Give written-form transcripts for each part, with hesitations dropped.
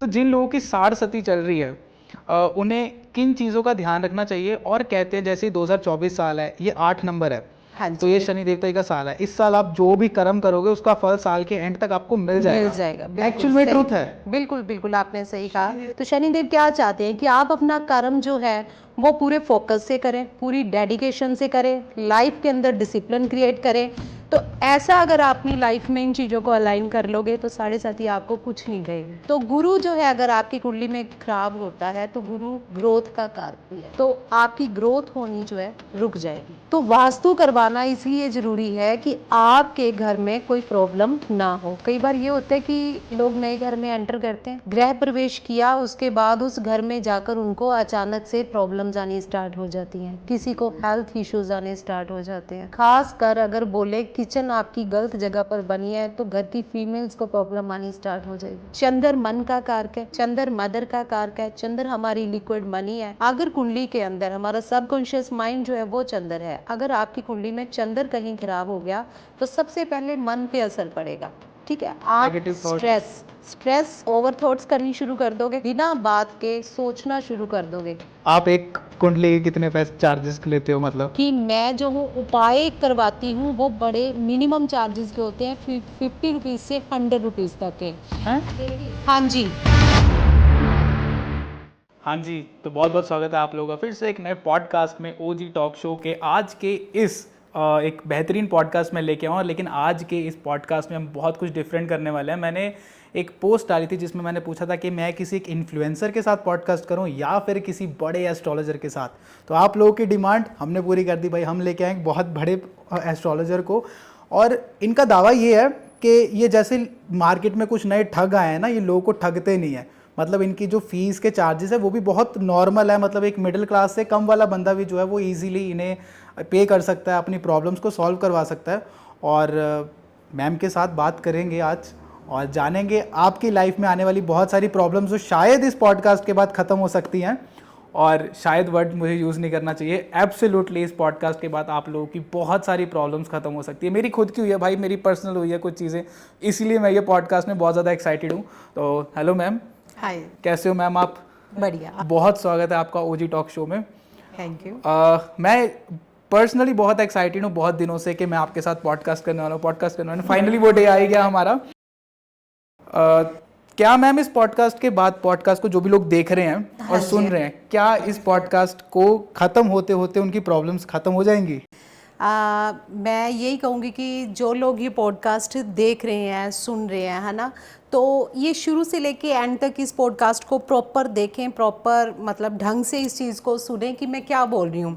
तो जिन लोगों की साढ़ सती चल रही है उन्हें किन चीज़ों का ध्यान रखना चाहिए। और कहते हैं जैसे 2024 साल है, ये 8 नंबर है, हाँ तो जी, ये शनि देवता का साल है। इस साल आप जो भी कर्म करोगे उसका फल साल के एंड तक आपको मिल मिल जाएगा। जाएगा। बिल्कुल एक्चुअल में सही। ट्रुथ है। बिल्कुल बिल्कुल आपने सही कहा। तो शनिदेव क्या चाहते हैं कि आप अपना कर्म जो है वो पूरे फोकस से करें, पूरी डेडिकेशन से करें, लाइफ के अंदर डिसिप्लिन क्रिएट करें। तो ऐसा अगर आप अपनी लाइफ में इन चीज़ों को अलाइन कर लोगे तो साढ़े साथी आपको कुछ नहीं कहेंगे। तो गुरु जो है अगर आपकी कुंडली में खराब होता है तो गुरु ग्रोथ का कारक है, तो आपकी ग्रोथ होनी जो है रुक जाएगी। तो वास्तु करवाना इसलिए जरूरी है कि आपके घर में कोई प्रॉब्लम ना हो। कई बार ये होता है कि लोग नए घर में एंटर करते हैं, गृह प्रवेश किया, उसके बाद उस घर में जाकर उनको अचानक से प्रॉब्लम्स आनी स्टार्ट हो जाती हैं, किसी को हेल्थ इश्यूज आने स्टार्ट हो जाते हैं। खास कर अगर बोले किचन आपकी गलत जगह पर बनी है तो घर की फीमेल्स को प्रॉब्लम आनी स्टार्ट हो जाएगी। चंद्र मन का कारक है, चंद्र मदर का कारक है, चंद्र हमारी लिक्विड मनी है। अगर कुंडली के अंदर हमारा सबकॉन्शियस माइंड जो है वो चंद्र है, अगर आपकी कुंडली में चंद्र कहीं खराब हो गया तो सबसे पहले मन पे असर पड़ेगा। ठीक है, आप Negative thoughts। Stress over thoughts करनी शुरू कर दोगे, बिना बात के सोचना शुरू कर दोगे। आप एक कुंडली के कितने पैसे चार्जेस लेते हो मतलब? कि मैं जो हूँ उपाय करवाती हूँ वो बड़े मिनिमम चार्जेस के होते हैं, 50 रुपीज़ से 100 रुपीज़ तक के। हैं? हाँ जी। हाँ जी, तो बहुत बहुत स्वागत है आप लोगों का फिर से एक नए पॉडकास्ट में, ओजी टॉक शो के आज के इस एक बेहतरीन पॉडकास्ट में लेके आऊँ। लेकिन आज के इस पॉडकास्ट में हम बहुत कुछ डिफरेंट करने वाले हैं। मैंने एक पोस्ट डाली थी जिसमें मैंने पूछा था कि मैं किसी एक इन्फ्लुएंसर के साथ पॉडकास्ट करूं या फिर किसी बड़े एस्ट्रोलॉजर के साथ। तो आप लोगों की डिमांड हमने पूरी कर दी भाई, हम लेके आए एक बहुत बड़े एस्ट्रोलॉजर को। और इनका दावा ये है कि ये जैसे मार्केट में कुछ नए ठग आए हैं ना, ये लोगों को ठगते नहीं है। मतलब इनकी जो फीस के चार्जेस है वो भी बहुत नॉर्मल है। मतलब एक मिडिल क्लास से कम वाला बंदा भी जो है वो इजीली इन्हें पे कर सकता है, अपनी प्रॉब्लम्स को सॉल्व करवा सकता है। और मैम के साथ बात करेंगे आज और जानेंगे आपकी लाइफ में आने वाली बहुत सारी प्रॉब्लम्स जो शायद इस पॉडकास्ट के बाद ख़त्म हो सकती हैं। और शायद वर्ड मुझे यूज़ नहीं करना चाहिए, एब्सोल्युटली इस पॉडकास्ट के बाद आप लोगों की बहुत सारी प्रॉब्लम्स खत्म हो सकती है। मेरी खुद की हुई है भाई, मेरी पर्सनल हुई है कुछ चीज़ें, इसीलिए मैं ये पॉडकास्ट में बहुत ज़्यादा एक्साइटेड हूँ। तो हेलो मैम। हाय। कैसे हो मैम आप? बढ़िया। बहुत स्वागत है आपका ओजी टॉक शो में। Thank you. मैं पर्सनली बहुत एक्साइटेड हूँ बहुत दिनों से कि मैं आपके साथ पॉडकास्ट करने वाला हूँ। फाइनली वो डे आ ही गया हमारा। क्या मैम इस पॉडकास्ट के बाद, पॉडकास्ट को जो भी लोग देख रहे हैं और सुन रहे हैं, क्या इस पॉडकास्ट को ख़त्म होते होते उनकी प्रॉब्लम्स ख़त्म हो जाएंगी? मैं यही कहूँगी कि जो लोग ये पॉडकास्ट देख रहे हैं, सुन रहे हैं, है ना, तो ये शुरू से लेके एंड तक इस पॉडकास्ट को प्रॉपर देखें, प्रॉपर मतलब ढंग से इस चीज़ को सुनें कि मैं क्या बोल रही हूँ।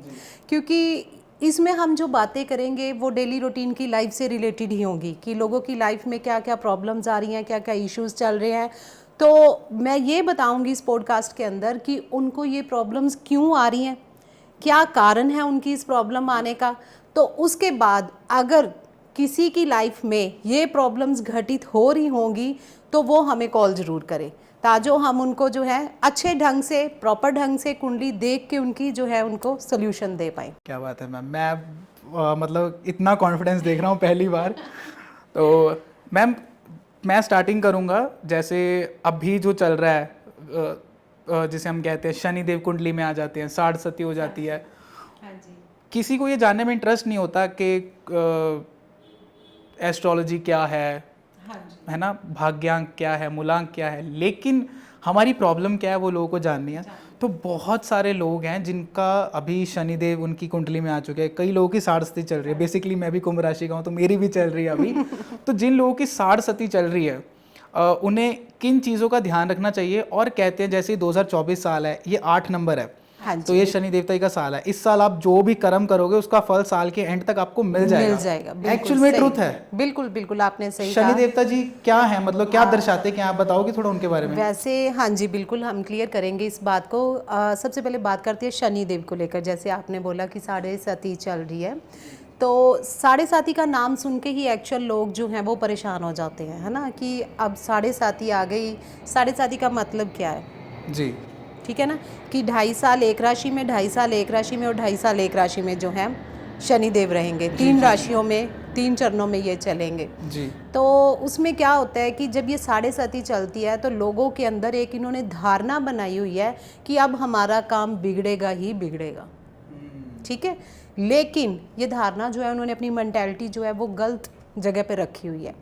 क्योंकि इसमें हम जो बातें करेंगे वो डेली रूटीन की लाइफ से रिलेटेड ही होंगी कि लोगों की लाइफ में क्या क्या प्रॉब्लम्स आ रही हैं, क्या क्या इश्यूज़ चल रहे हैं। तो मैं ये बताऊँगी इस पॉडकास्ट के अंदर कि उनको ये प्रॉब्लम्स क्यों आ रही हैं, क्या कारण है उनकी इस प्रॉब्लम आने का। तो उसके बाद अगर किसी की लाइफ में ये प्रॉब्लम्स घटित हो रही होंगी तो वो हमें कॉल ज़रूर करें, ताजो हम उनको जो है अच्छे ढंग से, प्रॉपर ढंग से कुंडली देख के उनकी जो है उनको सोल्यूशन दे पाएँ। क्या बात है मैम। मैं मतलब इतना कॉन्फिडेंस देख रहा हूँ पहली बार। तो मैम मैं स्टार्टिंग करूँगा, जैसे अभी जो चल रहा है जिसे हम कहते हैं शनिदेव कुंडली में आ जाते हैं, साढ़ सती हो जाती है। हाँ जी। किसी को ये जानने में इंटरेस्ट नहीं होता कि एस्ट्रोलॉजी क्या है है ना, भाग्यांक क्या है, मूलांक क्या है, लेकिन हमारी प्रॉब्लम क्या है वो लोगों को जाननी है। तो बहुत सारे लोग हैं जिनका अभी शनिदेव उनकी कुंडली में आ चुके हैं। कई लोगों की साढ़ सती चल रही है। बेसिकली मैं भी कुंभ राशि का हूँ तो मेरी भी चल रही है अभी। तो जिन लोगों की साढ़ सती चल रही है उन्हें किन चीज़ों का ध्यान रखना चाहिए। और कहते हैं जैसे 2024 साल है, ये 8 नंबर है, हाँ तो ये शनि देवता का साल है। इस साल आप जो भी कर्म करोगे उसका फल साल के एंड तक आपको मिल जाएगा। एक्चुअल में ट्रुथ है। बिल्कुल बिल्कुल आपने सही शनि कहा। देवता जी क्या है, मतलब क्या दर्शाते हैं, क्या आप बताओगे थोड़ा उनके बारे में? वैसे हाँ जी, बिल्कुल हम क्लियर करेंगे इस बात को। सबसे पहले बात करते हैं शनि देव को लेकर। जैसे आपने बोला कि साढ़े सती चल रही है, तो साढ़े साती का नाम सुन के ही एक्चुअल लोग जो हैं वो परेशान हो जाते हैं, है ना, कि अब साढ़े साती आ गई। साढ़े साती का मतलब क्या है जी, ठीक है ना, कि 2.5 साल एक राशि में, 2.5 साल एक राशि में और 2.5 साल एक राशि में जो है शनिदेव रहेंगे। 3 राशियों में 3 चरणों में ये चलेंगे जी। तो उसमें क्या होता है कि जब ये 7.5 चलती है तो लोगों के अंदर एक इन्होंने धारणा बनाई हुई है कि अब हमारा काम बिगड़ेगा ही बिगड़ेगा, ठीक है। लेकिन ये धारणा जो है उन्होंने अपनी मेंटालिटी जो है वो गलत जगह पे रखी हुई है।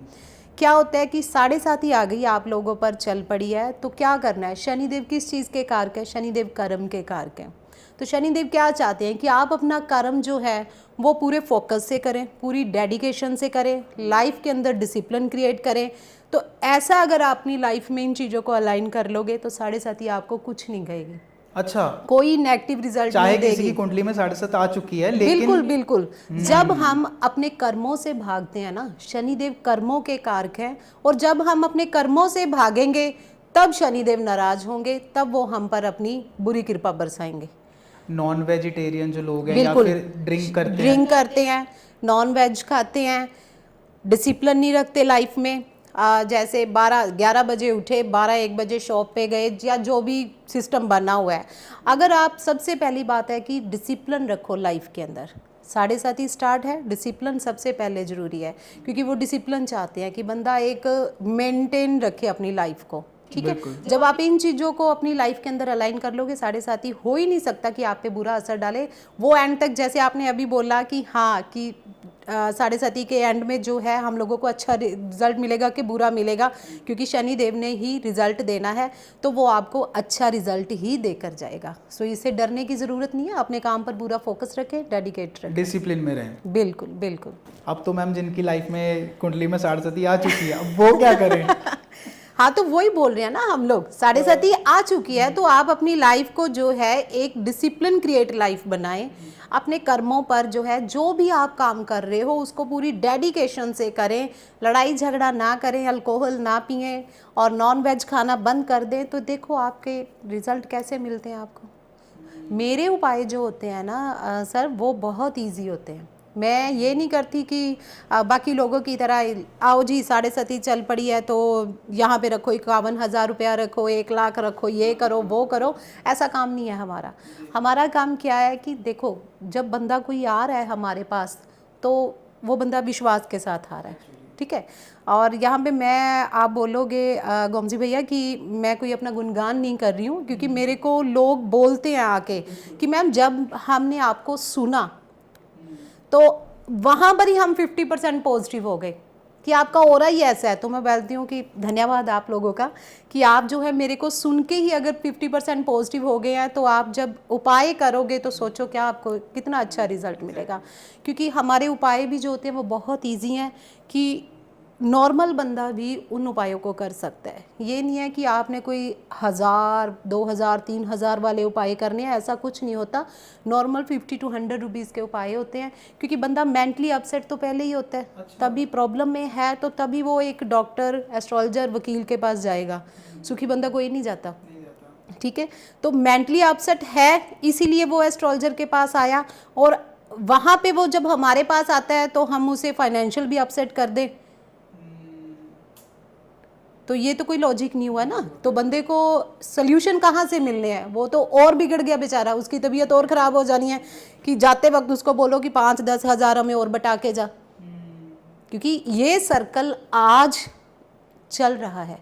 क्या होता है कि 7.5 ही आ गई आप लोगों पर चल पड़ी है, तो क्या करना है। शनिदेव किस चीज़ के कारक है? शनिदेव कर्म के कारक हैं। तो शनिदेव क्या चाहते हैं कि आप अपना कर्म जो है वो पूरे फोकस से करें, पूरी डेडिकेशन से करें, लाइफ के अंदर डिसिप्लिन क्रिएट करें। तो ऐसा अगर आप अपनी लाइफ में इन चीज़ों को अलाइन कर लोगे तो 7.5 आपको कुछ नहीं कहेगी। अच्छा, कोई नेगेटिव रिजल्ट चाहे नहीं देगी। किसी की कुंडली में 7.5 आ चुकी है लेकिन बिल्कुल बिल्कुल। जब हम अपने कर्मों से भागते हैं ना, शनिदेव कर्मों के कारक हैं, और जब हम अपने कर्मों से भागेंगे तब शनिदेव नाराज होंगे, तब वो हम पर अपनी बुरी कृपा बरसाएंगे। नॉन वेजिटेरियन जो लोग हैं या फिर ड्रिंक करते हैं, नॉन वेज खाते हैं, डिसिप्लिन नहीं रखते लाइफ में, जैसे 12-11 बजे उठे, 12-1 बजे शॉप पे गए, या जो भी सिस्टम बना हुआ है। अगर आप, सबसे पहली बात है कि डिसिप्लिन रखो लाइफ के अंदर। 7.5 ही स्टार्ट है, डिसिप्लिन सबसे पहले ज़रूरी है, क्योंकि वो डिसिप्लिन चाहते हैं कि बंदा एक मेंटेन रखे अपनी लाइफ को, ठीक है। जब आप इन चीज़ों को अपनी लाइफ के अंदर अलाइन कर लोगे, 7.5 ही हो ही नहीं सकता कि आप पे बुरा असर डाले। वो एंड तक, जैसे आपने अभी बोला कि हाँ कि 7.5 के एंड में जो है हम लोगों को अच्छा रिजल्ट मिलेगा कि बुरा मिलेगा, क्योंकि शनि देव ने ही रिजल्ट देना है, तो वो आपको अच्छा रिजल्ट ही देकर जाएगा। सो इससे डरने की ज़रूरत नहीं है। अपने काम पर पूरा फोकस रखें, डेडिकेट रखें, डिसिप्लिन में रहें। बिल्कुल बिल्कुल। अब तो मैम जिनकी लाइफ में कुंडली में 7.5 आ चुकी है, अब वो क्या करें? हाँ, तो वही बोल रहे हैं ना हम लोग, 7.5 आ चुकी है, तो आप अपनी लाइफ को जो है एक डिसिप्लिन क्रिएट लाइफ बनाएं। अपने कर्मों पर जो है, जो भी आप काम कर रहे हो उसको पूरी डेडिकेशन से करें, लड़ाई झगड़ा ना करें, अल्कोहल ना पिएं और नॉन वेज खाना बंद कर दें। तो देखो आपके रिजल्ट कैसे मिलते हैं आपको। मेरे उपाय जो होते हैं ना सर, वो बहुत ईजी होते हैं। मैं ये नहीं करती कि बाकी लोगों की तरह आओ जी 7.5 चल पड़ी है तो यहाँ पे रखो 51,000 रुपया रखो, 1 लाख रखो, ये करो वो करो। ऐसा काम नहीं है हमारा। हमारा काम क्या है कि देखो, जब बंदा कोई आ रहा है हमारे पास तो वो बंदा विश्वास के साथ आ रहा है, ठीक है। और यहाँ पे मैं, आप बोलोगे गोमजी भैया कि मैं कोई अपना गुणगान नहीं कर रही हूँ, क्योंकि मेरे को लोग बोलते हैं आके कि मैम जब हमने आपको सुना तो वहाँ पर ही हम 50% पॉजिटिव हो गए कि आपका ऑरा ही ऐसा है। तो मैं बोलती हूँ कि धन्यवाद आप लोगों का कि आप जो है मेरे को सुन के ही अगर 50% पॉजिटिव हो गए हैं, तो आप जब उपाय करोगे तो सोचो क्या आपको कितना अच्छा रिजल्ट मिलेगा। क्योंकि हमारे उपाय भी जो होते हैं वो बहुत ईजी हैं कि नॉर्मल बंदा भी उन उपायों को कर सकता है। ये नहीं है कि आपने कोई 1,000, 2,000, 3,000 वाले उपाय करने हैं, ऐसा कुछ नहीं होता। नॉर्मल 50 to 100 रुपीज़ के उपाय होते हैं, क्योंकि बंदा मेंटली अपसेट तो पहले ही होता है। अच्छा। तभी प्रॉब्लम में है तो तभी वो एक डॉक्टर, एस्ट्रोलॉजर, वकील के पास जाएगा। सुखी बंदा कोई नहीं जाता, ठीक है। तो मेंटली अपसेट है, इसीलिए वो एस्ट्रोलॉजर के पास आया, और वहाँ पे वो जब हमारे पास आता है तो हम उसे फाइनेंशियल भी अपसेट कर दें, तो ये तो कोई लॉजिक नहीं हुआ ना। तो बंदे को सोल्यूशन कहाँ से मिलने हैं, वो तो और बिगड़ गया बेचारा, उसकी तबीयत और ख़राब हो जानी है कि जाते वक्त उसको बोलो कि 5-10 हज़ार हमें और बटा के जा, क्योंकि ये सर्कल आज चल रहा है।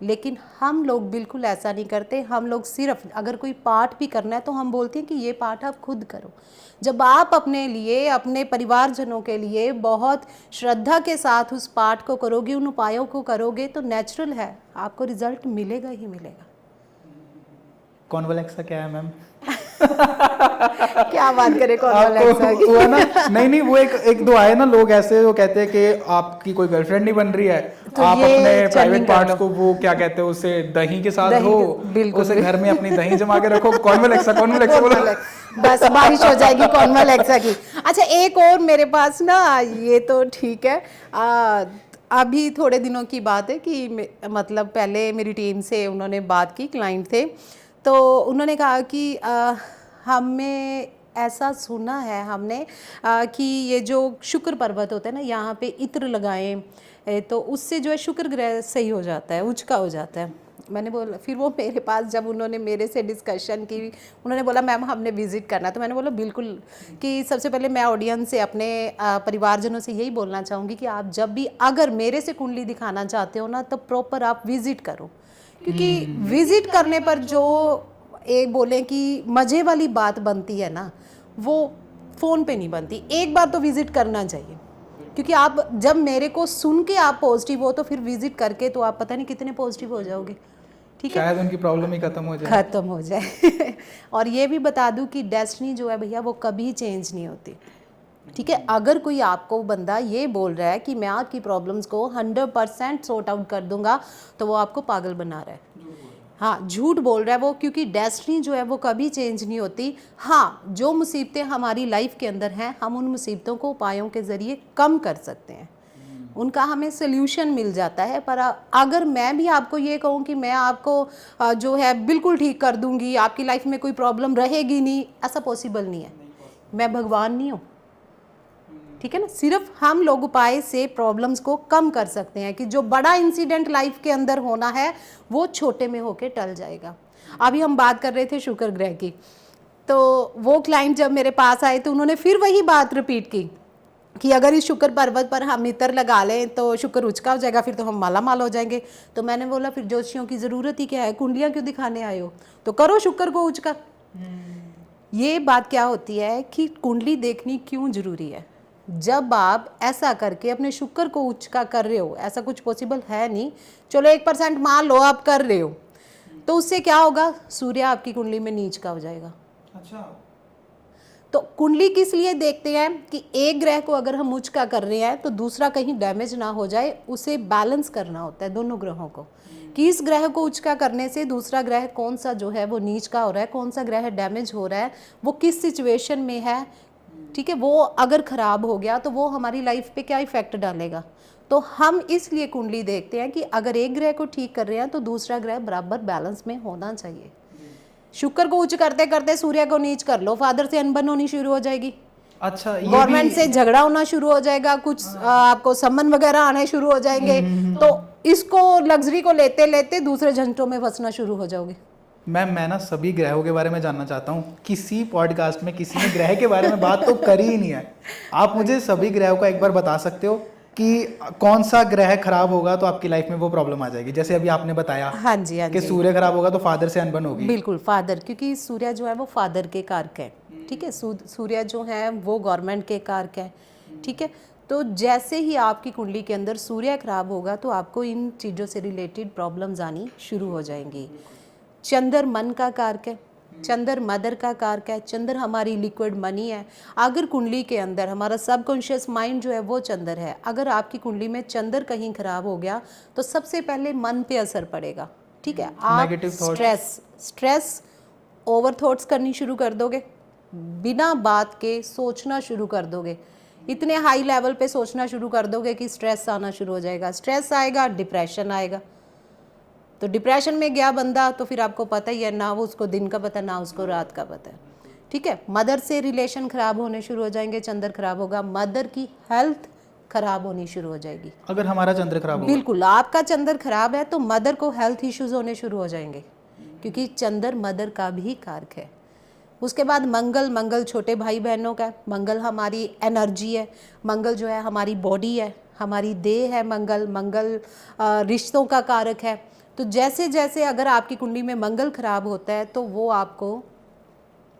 लेकिन हम लोग बिल्कुल ऐसा नहीं करते। हम लोग सिर्फ अगर कोई पाठ भी करना है तो हम बोलते हैं कि ये पाठ आप खुद करो। जब आप अपने लिए, अपने परिवारजनों के लिए बहुत श्रद्धा के साथ उस पाठ को करोगे, उन उपायों को करोगे, तो नेचुरल है आपको रिजल्ट मिलेगा ही मिलेगा। कॉन्वलेक्सा क्या है मैम? क्या बात करें कॉन्वलेक्सा की? वो ना, नहीं वो एक दो आए ना लोग ऐसे, वो कहते हैं कि आपकी कोई गर्लफ्रेंड नहीं बन रही है, तो आप अपने प्राइवेट पार्ट्स को, वो क्या कहते हैं उसे, दही के साथ हो, उसे घर में अपनी दही जमा के रखो। कॉन्वलेक्सा बोलो, बस बारिश हो जाएगी कॉन्वलेक्सा की। अच्छा, एक और मेरे पास ना, ये तो ठीक है, अभी थोड़े दिनों की बात है कि मतलब पहले मेरी टीम से उन्होंने बात की, क्लाइंट थे, तो उन्होंने कहा कि हमें ऐसा सुना है हमने कि ये जो शुक्र पर्वत होता है ना, यहाँ पे इत्र लगाएं तो उससे जो है शुक्र ग्रह सही हो जाता है, उचका हो जाता है। मैंने बोला, फिर वो मेरे पास जब उन्होंने मेरे से डिस्कशन की, उन्होंने बोला मैम हमने विज़िट करना है। तो मैंने बोला बिल्कुल, कि सबसे पहले मैं ऑडियंस से, अपने परिवारजनों से यही बोलना चाहूँगी कि आप जब भी अगर मेरे से कुंडली दिखाना चाहते हो ना, तो प्रॉपर आप विज़िट करो, क्योंकि विज़िट करने पर जो एक बोलें कि मज़े वाली बात बनती है ना, वो फ़ोन पे नहीं बनती। एक बार तो विज़िट करना चाहिए, क्योंकि आप जब मेरे को सुन के आप पॉजिटिव हो, तो फिर विज़िट करके तो आप पता नहीं कितने पॉजिटिव हो जाओगे। ठीक है, शायद उनकी प्रॉब्लम ही खत्म हो जाए। खत्म हो जाए। और ये भी बता दूं कि डेस्टिनी जो है भैया, वो कभी चेंज नहीं होती। ठीक है, अगर कोई आपको बंदा ये बोल रहा है कि मैं आपकी प्रॉब्लम्स को 100% सॉर्ट आउट कर दूंगा, तो वो आपको पागल बना रहा है। हाँ, झूठ बोल रहा है वो, क्योंकि डेस्टिनी जो है वो कभी चेंज नहीं होती। हाँ, जो मुसीबतें हमारी लाइफ के अंदर हैं, हम उन मुसीबतों को उपायों के ज़रिए कम कर सकते हैं, उनका हमें सोल्यूशन मिल जाता है। पर अगर मैं भी आपको ये कहूँ कि मैं आपको जो है बिल्कुल ठीक कर दूंगी, आपकी लाइफ में कोई प्रॉब्लम रहेगी नहीं, ऐसा पॉसिबल नहीं है। मैं भगवान नहीं हूँ। ठीक है ना, सिर्फ हम लोग उपाय से प्रॉब्लम्स को कम कर सकते हैं, कि जो बड़ा इंसिडेंट लाइफ के अंदर होना है वो छोटे में होके टल जाएगा। अभी हम बात कर रहे थे शुक्र ग्रह की, तो वो क्लाइंट जब मेरे पास आए तो उन्होंने फिर वही बात रिपीट की कि अगर इस शुक्र पर्वत पर हम इत्र लगा लें तो शुक्र उचका हो जाएगा, फिर तो हम माला माल हो जाएंगे। तो मैंने बोला फिर ज्योतिषियों की ज़रूरत ही क्या है, कुंडलियाँ क्यों दिखाने आए हो, तो करो शुक्र को उचका। ये बात क्या होती है कि कुंडली देखनी क्यों ज़रूरी है। जब आप ऐसा करके अपने शुक्र को उचका कर रहे हो, ऐसा कुछ पॉसिबल है नहीं, चलो 1% मान लो आप कर रहे हो, तो उससे क्या होगा, सूर्य आपकी कुंडली में नीच का हो जाएगा। अच्छा, तो कुंडली किस लिए देखते हैं कि एक ग्रह को अगर हम उच्च का कर रहे हैं तो दूसरा कहीं डैमेज ना हो जाए, उसे बैलेंस करना होता है दोनों ग्रहों को, कि इस ग्रह को उच्च का करने से दूसरा ग्रह कौन सा जो है वो नीच का हो रहा है, कौन सा ग्रह डैमेज हो रहा है, वो किस सिचुएशन में है। ठीक है, वो अगर ख़राब हो गया तो वो हमारी लाइफ पे क्या इफेक्ट डालेगा। तो हम इसलिए कुंडली देखते हैं कि अगर एक ग्रह को ठीक कर रहे हैं तो दूसरा ग्रह बराबर बैलेंस में होना चाहिए। शुक्र को उच्च करते करते सूर्य को नीच कर लो, फादर से अनबन होनी शुरू हो जाएगी। अच्छा, ये गवर्नमेंट से झगड़ा होना शुरू हो जाएगा, कुछ आपको सम्मन वगैरह आने शुरू हो जाएंगे। तो इसको लग्जरी को लेते लेते दूसरे झंझटों में फंसना शुरू हो जाओगे। मैम, मैं ना सभी ग्रहों के बारे में जानना चाहता हूँ। किसी पॉडकास्ट में किसी ने ग्रह के बारे में बात तो करी ही नहीं है। आप मुझे सभी ग्रहों का एक बार बता सकते हो कि कौन सा ग्रह खराब होगा तो आपकी लाइफ में वो प्रॉब्लम आ जाएगी। जैसे अभी आपने बताया हाँ जी, हाँ कि जी, सूर्य खराब होगा तो फादर से अनबन होगी। बिल्कुल फादर, क्योंकि सूर्य जो है वो फादर के कारक है। ठीक है, सूर्य जो है वो गवर्नमेंट के कारक है। ठीक है, तो जैसे ही आपकी कुंडली के अंदर सूर्य खराब होगा तो आपको इन चीज़ों से रिलेटेड प्रॉब्लम्स आनी शुरू हो जाएंगी। चंद्र मन का कारक है, चंद्र मदर का कारक है, चंद्र हमारी लिक्विड मनी है। अगर कुंडली के अंदर हमारा सबकॉन्शियस माइंड जो है वो चंद्र है, अगर आपकी कुंडली में चंद्र कहीं खराब हो गया तो सबसे पहले मन पे असर पड़ेगा। ठीक है, आप स्ट्रेस ओवर थॉट्स करनी शुरू कर दोगे, बिना बात के सोचना शुरू कर दोगे, इतने हाई लेवल पे सोचना शुरू कर दोगे कि स्ट्रेस आना शुरू हो जाएगा। स्ट्रेस आएगा, डिप्रेशन आएगा। तो डिप्रेशन में गया बंदा तो फिर आपको पता ही है, ना वो उसको दिन का पता ना उसको रात का पता है। ठीक है, मदर से रिलेशन खराब होने शुरू हो जाएंगे, चंद्र खराब होगा, मदर की हेल्थ खराब होनी शुरू हो जाएगी। अगर हमारा चंद्र खराब होगा, बिल्कुल, आपका चंद्र खराब है तो मदर को हेल्थ इश्यूज होने शुरू हो जाएंगे, क्योंकि चंद्र मदर का भी कारक है। उसके बाद मंगल छोटे भाई बहनों का है। मंगल हमारी एनर्जी है, मंगल जो है हमारी बॉडी है, हमारी देह है। मंगल रिश्तों का कारक है। तो जैसे जैसे अगर आपकी कुंडली में मंगल खराब होता है तो वो आपको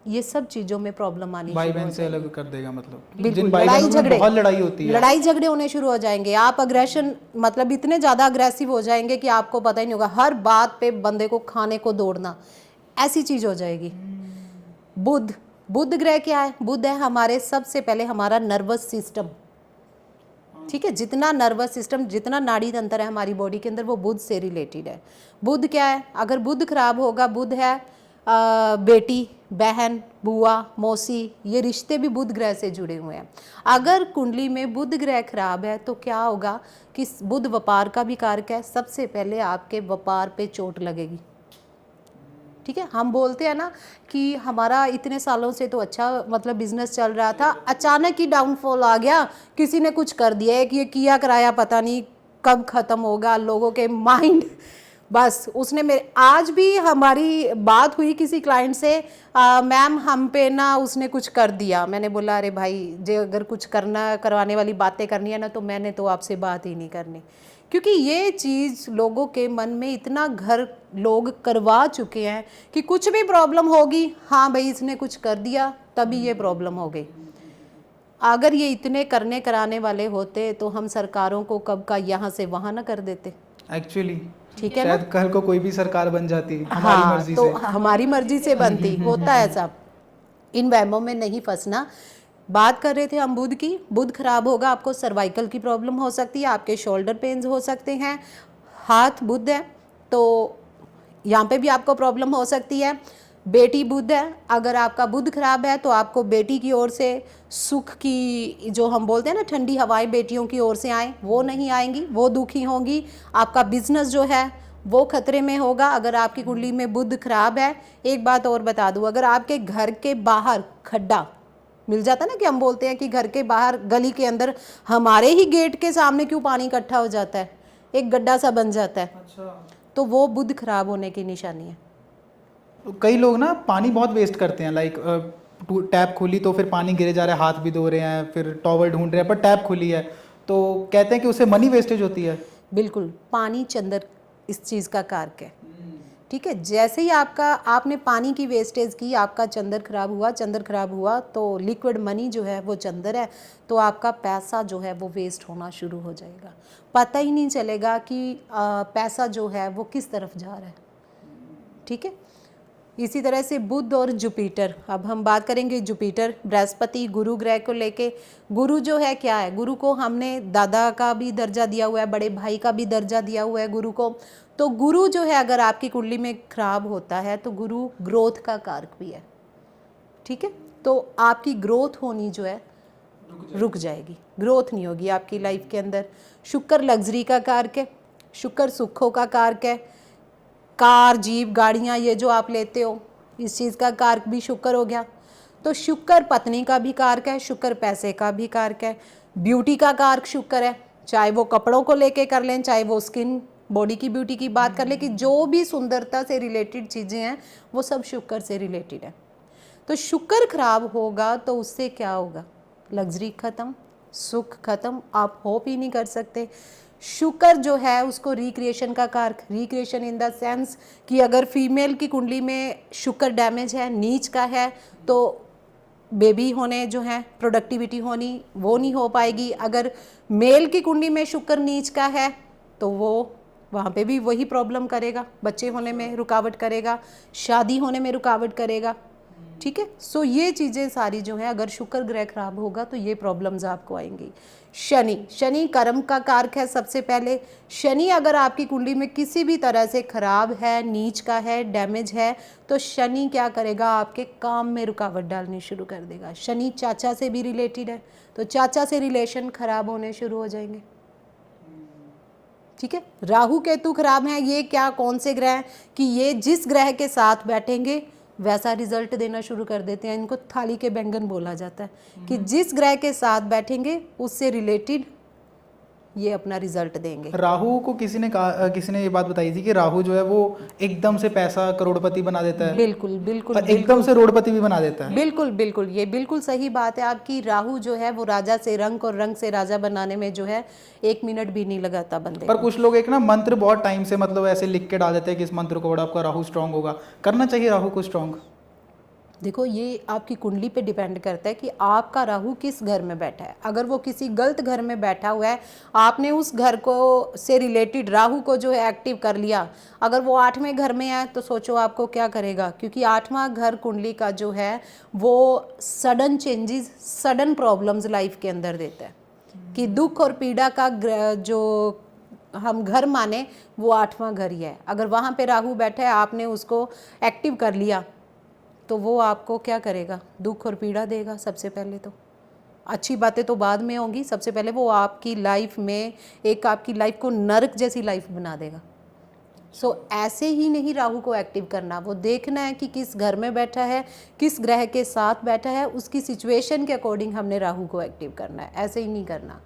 ये सब चीज़ों में प्रॉब्लम आनी भाई शुरू बहन हो से अलग कर देगा। मतलब बिल्कुल, जिन भाई लड़ाई बहनों में झगड़े, बहुत लड़ाई होती है, लड़ाई झगड़े होने शुरू हो जाएंगे। आप अग्रेशन मतलब इतने ज़्यादा अग्रेसिव हो जाएंगे कि आपको पता ही नहीं होगा, हर बात पे बंदे को खाने को दौड़ना, ऐसी चीज़ हो जाएगी। बुध ग्रह क्या है? बुध है हमारे सबसे पहले हमारा नर्वस सिस्टम। ठीक है, जितना नर्वस सिस्टम, जितना नाड़ी तंत्र है हमारी बॉडी के अंदर वो बुध से रिलेटेड है। बुध क्या है? अगर बुध खराब होगा, बुध है बेटी, बहन, बुआ, मौसी, ये रिश्ते भी बुध ग्रह से जुड़े हुए हैं। अगर कुंडली में बुध ग्रह खराब है तो क्या होगा कि बुध व्यापार का भी कारक है, सबसे पहले आपके व्यापार पे चोट लगेगी। ठीक है, हम बोलते हैं ना कि हमारा इतने सालों से तो अच्छा मतलब बिजनेस चल रहा था, अचानक ही डाउनफॉल आ गया, किसी ने कुछ कर दिया है कि ये किया कराया पता नहीं कब ख़त्म होगा। लोगों के माइंड बस उसने मेरे, आज भी हमारी बात हुई किसी क्लाइंट से, मैम हम पे ना उसने कुछ कर दिया। मैंने बोला अरे भाई, जो अगर कुछ करवाने वाली बातें करनी है ना, तो मैंने तो आपसे बात ही नहीं करनी, क्योंकि ये चीज़ लोगों के मन में इतना घर लोग करवा चुके हैं कि कुछ भी प्रॉब्लम होगी, हाँ भाई इसने कुछ कर दिया तभी ये प्रॉब्लम हो गई। अगर ये इतने करने कराने वाले होते तो हम सरकारों को कब का यहाँ से वहाँ ना कर देते। एक्चुअली ठीक है ना? शायद कल को कोई भी सरकार बन जाती हमारी हाँ, मर्जी तो से। हमारी मर्जी से बनती, होता है ऐसा। इन वहमों में नहीं फंसना। बात कर रहे थे हम बुध की। बुध खराब होगा, आपको सर्वाइकल की प्रॉब्लम हो सकती है, आपके शोल्डर पेन्स हो सकते हैं। हाथ बुध है तो यहाँ पे भी आपको प्रॉब्लम हो सकती है। बेटी बुध है, अगर आपका बुध खराब है तो आपको बेटी की ओर से सुख की, जो हम बोलते हैं ना ठंडी हवाएं बेटियों की ओर से आए, वो नहीं आएंगी, वो दुखी होंगी। आपका बिजनेस जो है वो खतरे में होगा अगर आपकी कुंडली में बुध खराब है। एक बात और बता दूं, अगर आपके घर के बाहर खड्डा मिल जाता ना, कि हम बोलते हैं कि घर के बाहर गली के अंदर हमारे ही गेट के सामने क्यों पानी इकट्ठा हो जाता है, एक गड्ढा सा बन जाता है, अच्छा। तो वो बुध खराब होने की निशानी है। तो कई लोग ना पानी बहुत वेस्ट करते हैं, लाइक टैप खुली तो फिर पानी गिरे जा रहा है, हाथ भी धो रहे हैं, फिर टॉवल ढूंढ रहे हैं, पर टैप खुली है, तो कहते हैं कि उससे मनी वेस्टेज होती है। बिल्कुल, पानी चंद्र इस चीज़ का कारक है। ठीक है, जैसे ही आपने पानी की वेस्टेज की, आपका चंद्र खराब हुआ। चंद्र खराब हुआ तो लिक्विड मनी जो है वो चंद्र है, तो आपका पैसा जो है वो वेस्ट होना शुरू हो जाएगा। पता ही नहीं चलेगा कि पैसा जो है वो किस तरफ जा रहा है। ठीक है, इसी तरह से बुध और जुपिटर। अब हम बात करेंगे जुपिटर, बृहस्पति, गुरु ग्रह को लेके। गुरु जो है क्या है, गुरु को हमने दादा का भी दर्जा दिया हुआ है, बड़े भाई का भी दर्जा दिया हुआ है गुरु को। तो गुरु जो है अगर आपकी कुंडली में खराब होता है तो गुरु ग्रोथ का कारक भी है। ठीक है, तो आपकी ग्रोथ होनी जो है रुक जाएगी, ग्रोथ नहीं होगी आपकी लाइफ के अंदर। शुक्र लग्जरी का कारक है, शुक्र सुखों का कारक है। कार, जीप, गाड़ियाँ ये जो आप लेते हो, इस चीज़ का कारक भी शुक्र हो गया। तो शुक्र पत्नी का भी कारक है, शुक्र पैसे का भी कारक है, ब्यूटी का कारक शुक्र है। चाहे वो कपड़ों को लेके कर लें, चाहे वो स्किन बॉडी की ब्यूटी की बात कर लें, कि जो भी सुंदरता से रिलेटेड चीज़ें हैं वो सब शुक्र से रिलेटेड है। तो शुक्र खराब होगा तो उससे क्या होगा, लग्जरी खत्म, सुख खत्म, आप होप ही नहीं कर सकते। शुक्र जो है उसको रिक्रिएशन का कारक, रिक्रिएशन इन द सेंस कि अगर फीमेल की कुंडली में शुक्र डैमेज है, नीच का है, तो बेबी होने जो है, प्रोडक्टिविटी होनी वो नहीं हो पाएगी। अगर मेल की कुंडली में शुक्र नीच का है तो वो वहाँ पे भी वही प्रॉब्लम करेगा, बच्चे होने में रुकावट करेगा, शादी होने में रुकावट करेगा। ठीक है, सो ये चीज़ें सारी जो हैं, अगर शुक्र ग्रह खराब होगा तो ये प्रॉब्लम्स आपको आएंगी। शनि, शनि कर्म का कारक है। सबसे पहले शनि अगर आपकी कुंडली में किसी भी तरह से खराब है, नीच का है, डैमेज है, तो शनि क्या करेगा, आपके काम में रुकावट डालनी शुरू कर देगा। शनि चाचा से भी रिलेटेड है, तो चाचा से रिलेशन खराब होने शुरू हो जाएंगे। ठीक है, राहु केतु खराब हैं, ये क्या कौन से ग्रह हैं कि ये जिस ग्रह के साथ बैठेंगे वैसा रिजल्ट देना शुरू कर देते हैं। इनको थाली के बैंगन बोला जाता है, कि जिस ग्रह के साथ बैठेंगे उससे रिलेटेड ये अपना रिजल्ट देंगे। राहु को किसी ने ये बात बताई थी कि राहु जो है वो एकदम से पैसा करोड़पति बना देता है। बिल्कुल बिल्कुल और एकदम से रोडपति भी बना देता है। बिल्कुल बिल्कुल, ये बिल्कुल सही बात है आपकी। राहु जो है वो राजा से रंक और रंक से राजा बनाने में जो है 1 मिनट भी नहीं लगाता बंदे पर को। कुछ लोग एक ना मंत्र बहुत टाइम से मतलब ऐसे लिख के डाल देते हैं कि इस मंत्र को बड़ा आपका राहु स्ट्रांग होगा, करना चाहिए राहु को स्ट्रांग? देखो, ये आपकी कुंडली पे डिपेंड करता है कि आपका राहु किस घर में बैठा है। अगर वो किसी गलत घर में बैठा हुआ है, आपने उस घर को से रिलेटेड राहु को जो है एक्टिव कर लिया, अगर वो 8वें घर में है तो सोचो आपको क्या करेगा, क्योंकि 8वां घर कुंडली का जो है वो sudden changes, sudden problems life के अंदर देता है, कि दुख और पीड़ा का जो हम घर माने वो 8वां घर ही है। अगर वहाँ पे राहु बैठा है, आपने उसको एक्टिव कर लिया, तो वो आपको क्या करेगा, दुख और पीड़ा देगा। सबसे पहले तो अच्छी बातें तो बाद में होंगी, सबसे पहले वो आपकी लाइफ में एक आपकी लाइफ को नरक जैसी लाइफ बना देगा। सो ऐसे ही नहीं राहु को एक्टिव करना, वो देखना है कि किस घर में बैठा है, किस ग्रह के साथ बैठा है, उसकी सिचुएशन के अकॉर्डिंग हमने राहु को एक्टिव करना है, ऐसे ही नहीं करना।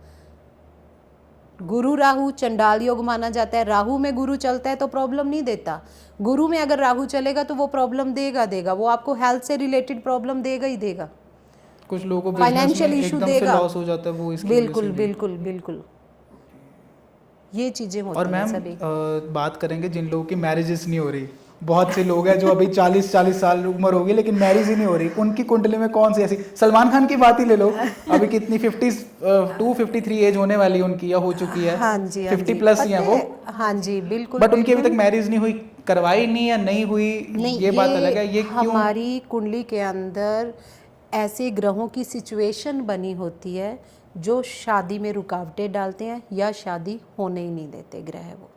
गुरु राहु चंडाल योग माना जाता है। राहु में गुरु चलता है तो प्रॉब्लम नहीं देता, गुरु में अगर राहु चलेगा तो वो प्रॉब्लम देगा, वो आपको हेल्थ से रिलेटेड प्रॉब्लम देगा ही देगा, कुछ लोगों को बिजनेस फाइनेंशियल में इशू एकदम से देगा। लॉस हो जाता है वो इसकी वजह से बिल्कुल भी। बिल्कुल बिल्कुल, ये चीजें और होती हैं मैम सभी। बात करेंगे जिन लोगों की मैरिजेस नहीं हो रही, बहुत से लोग हैं जो अभी 40 साल उम्र होगी लेकिन मैरिज ही नहीं हो रही, उनकी कुंडली में कौन सी ऐसी, सलमान खान की बात ही ले लो, अभी कितनी 53 एज होने वाली है उनकी या हो चुकी है, हाँ जी, हाँ 50 जी, प्लस ही है वो, हाँ जी बिल्कुल। बट उनकी अभी बिल्कुल। तक मैरिज नहीं हुई, करवाई नहीं या नहीं हुई, नहीं, ये बात अलग है, ये क्यों? हमारी कुंडली के अंदर ऐसे ग्रहों की सिचुएशन बनी होती है जो शादी में रुकावटें डालते हैं या शादी होने ही नहीं देते ग्रह वो।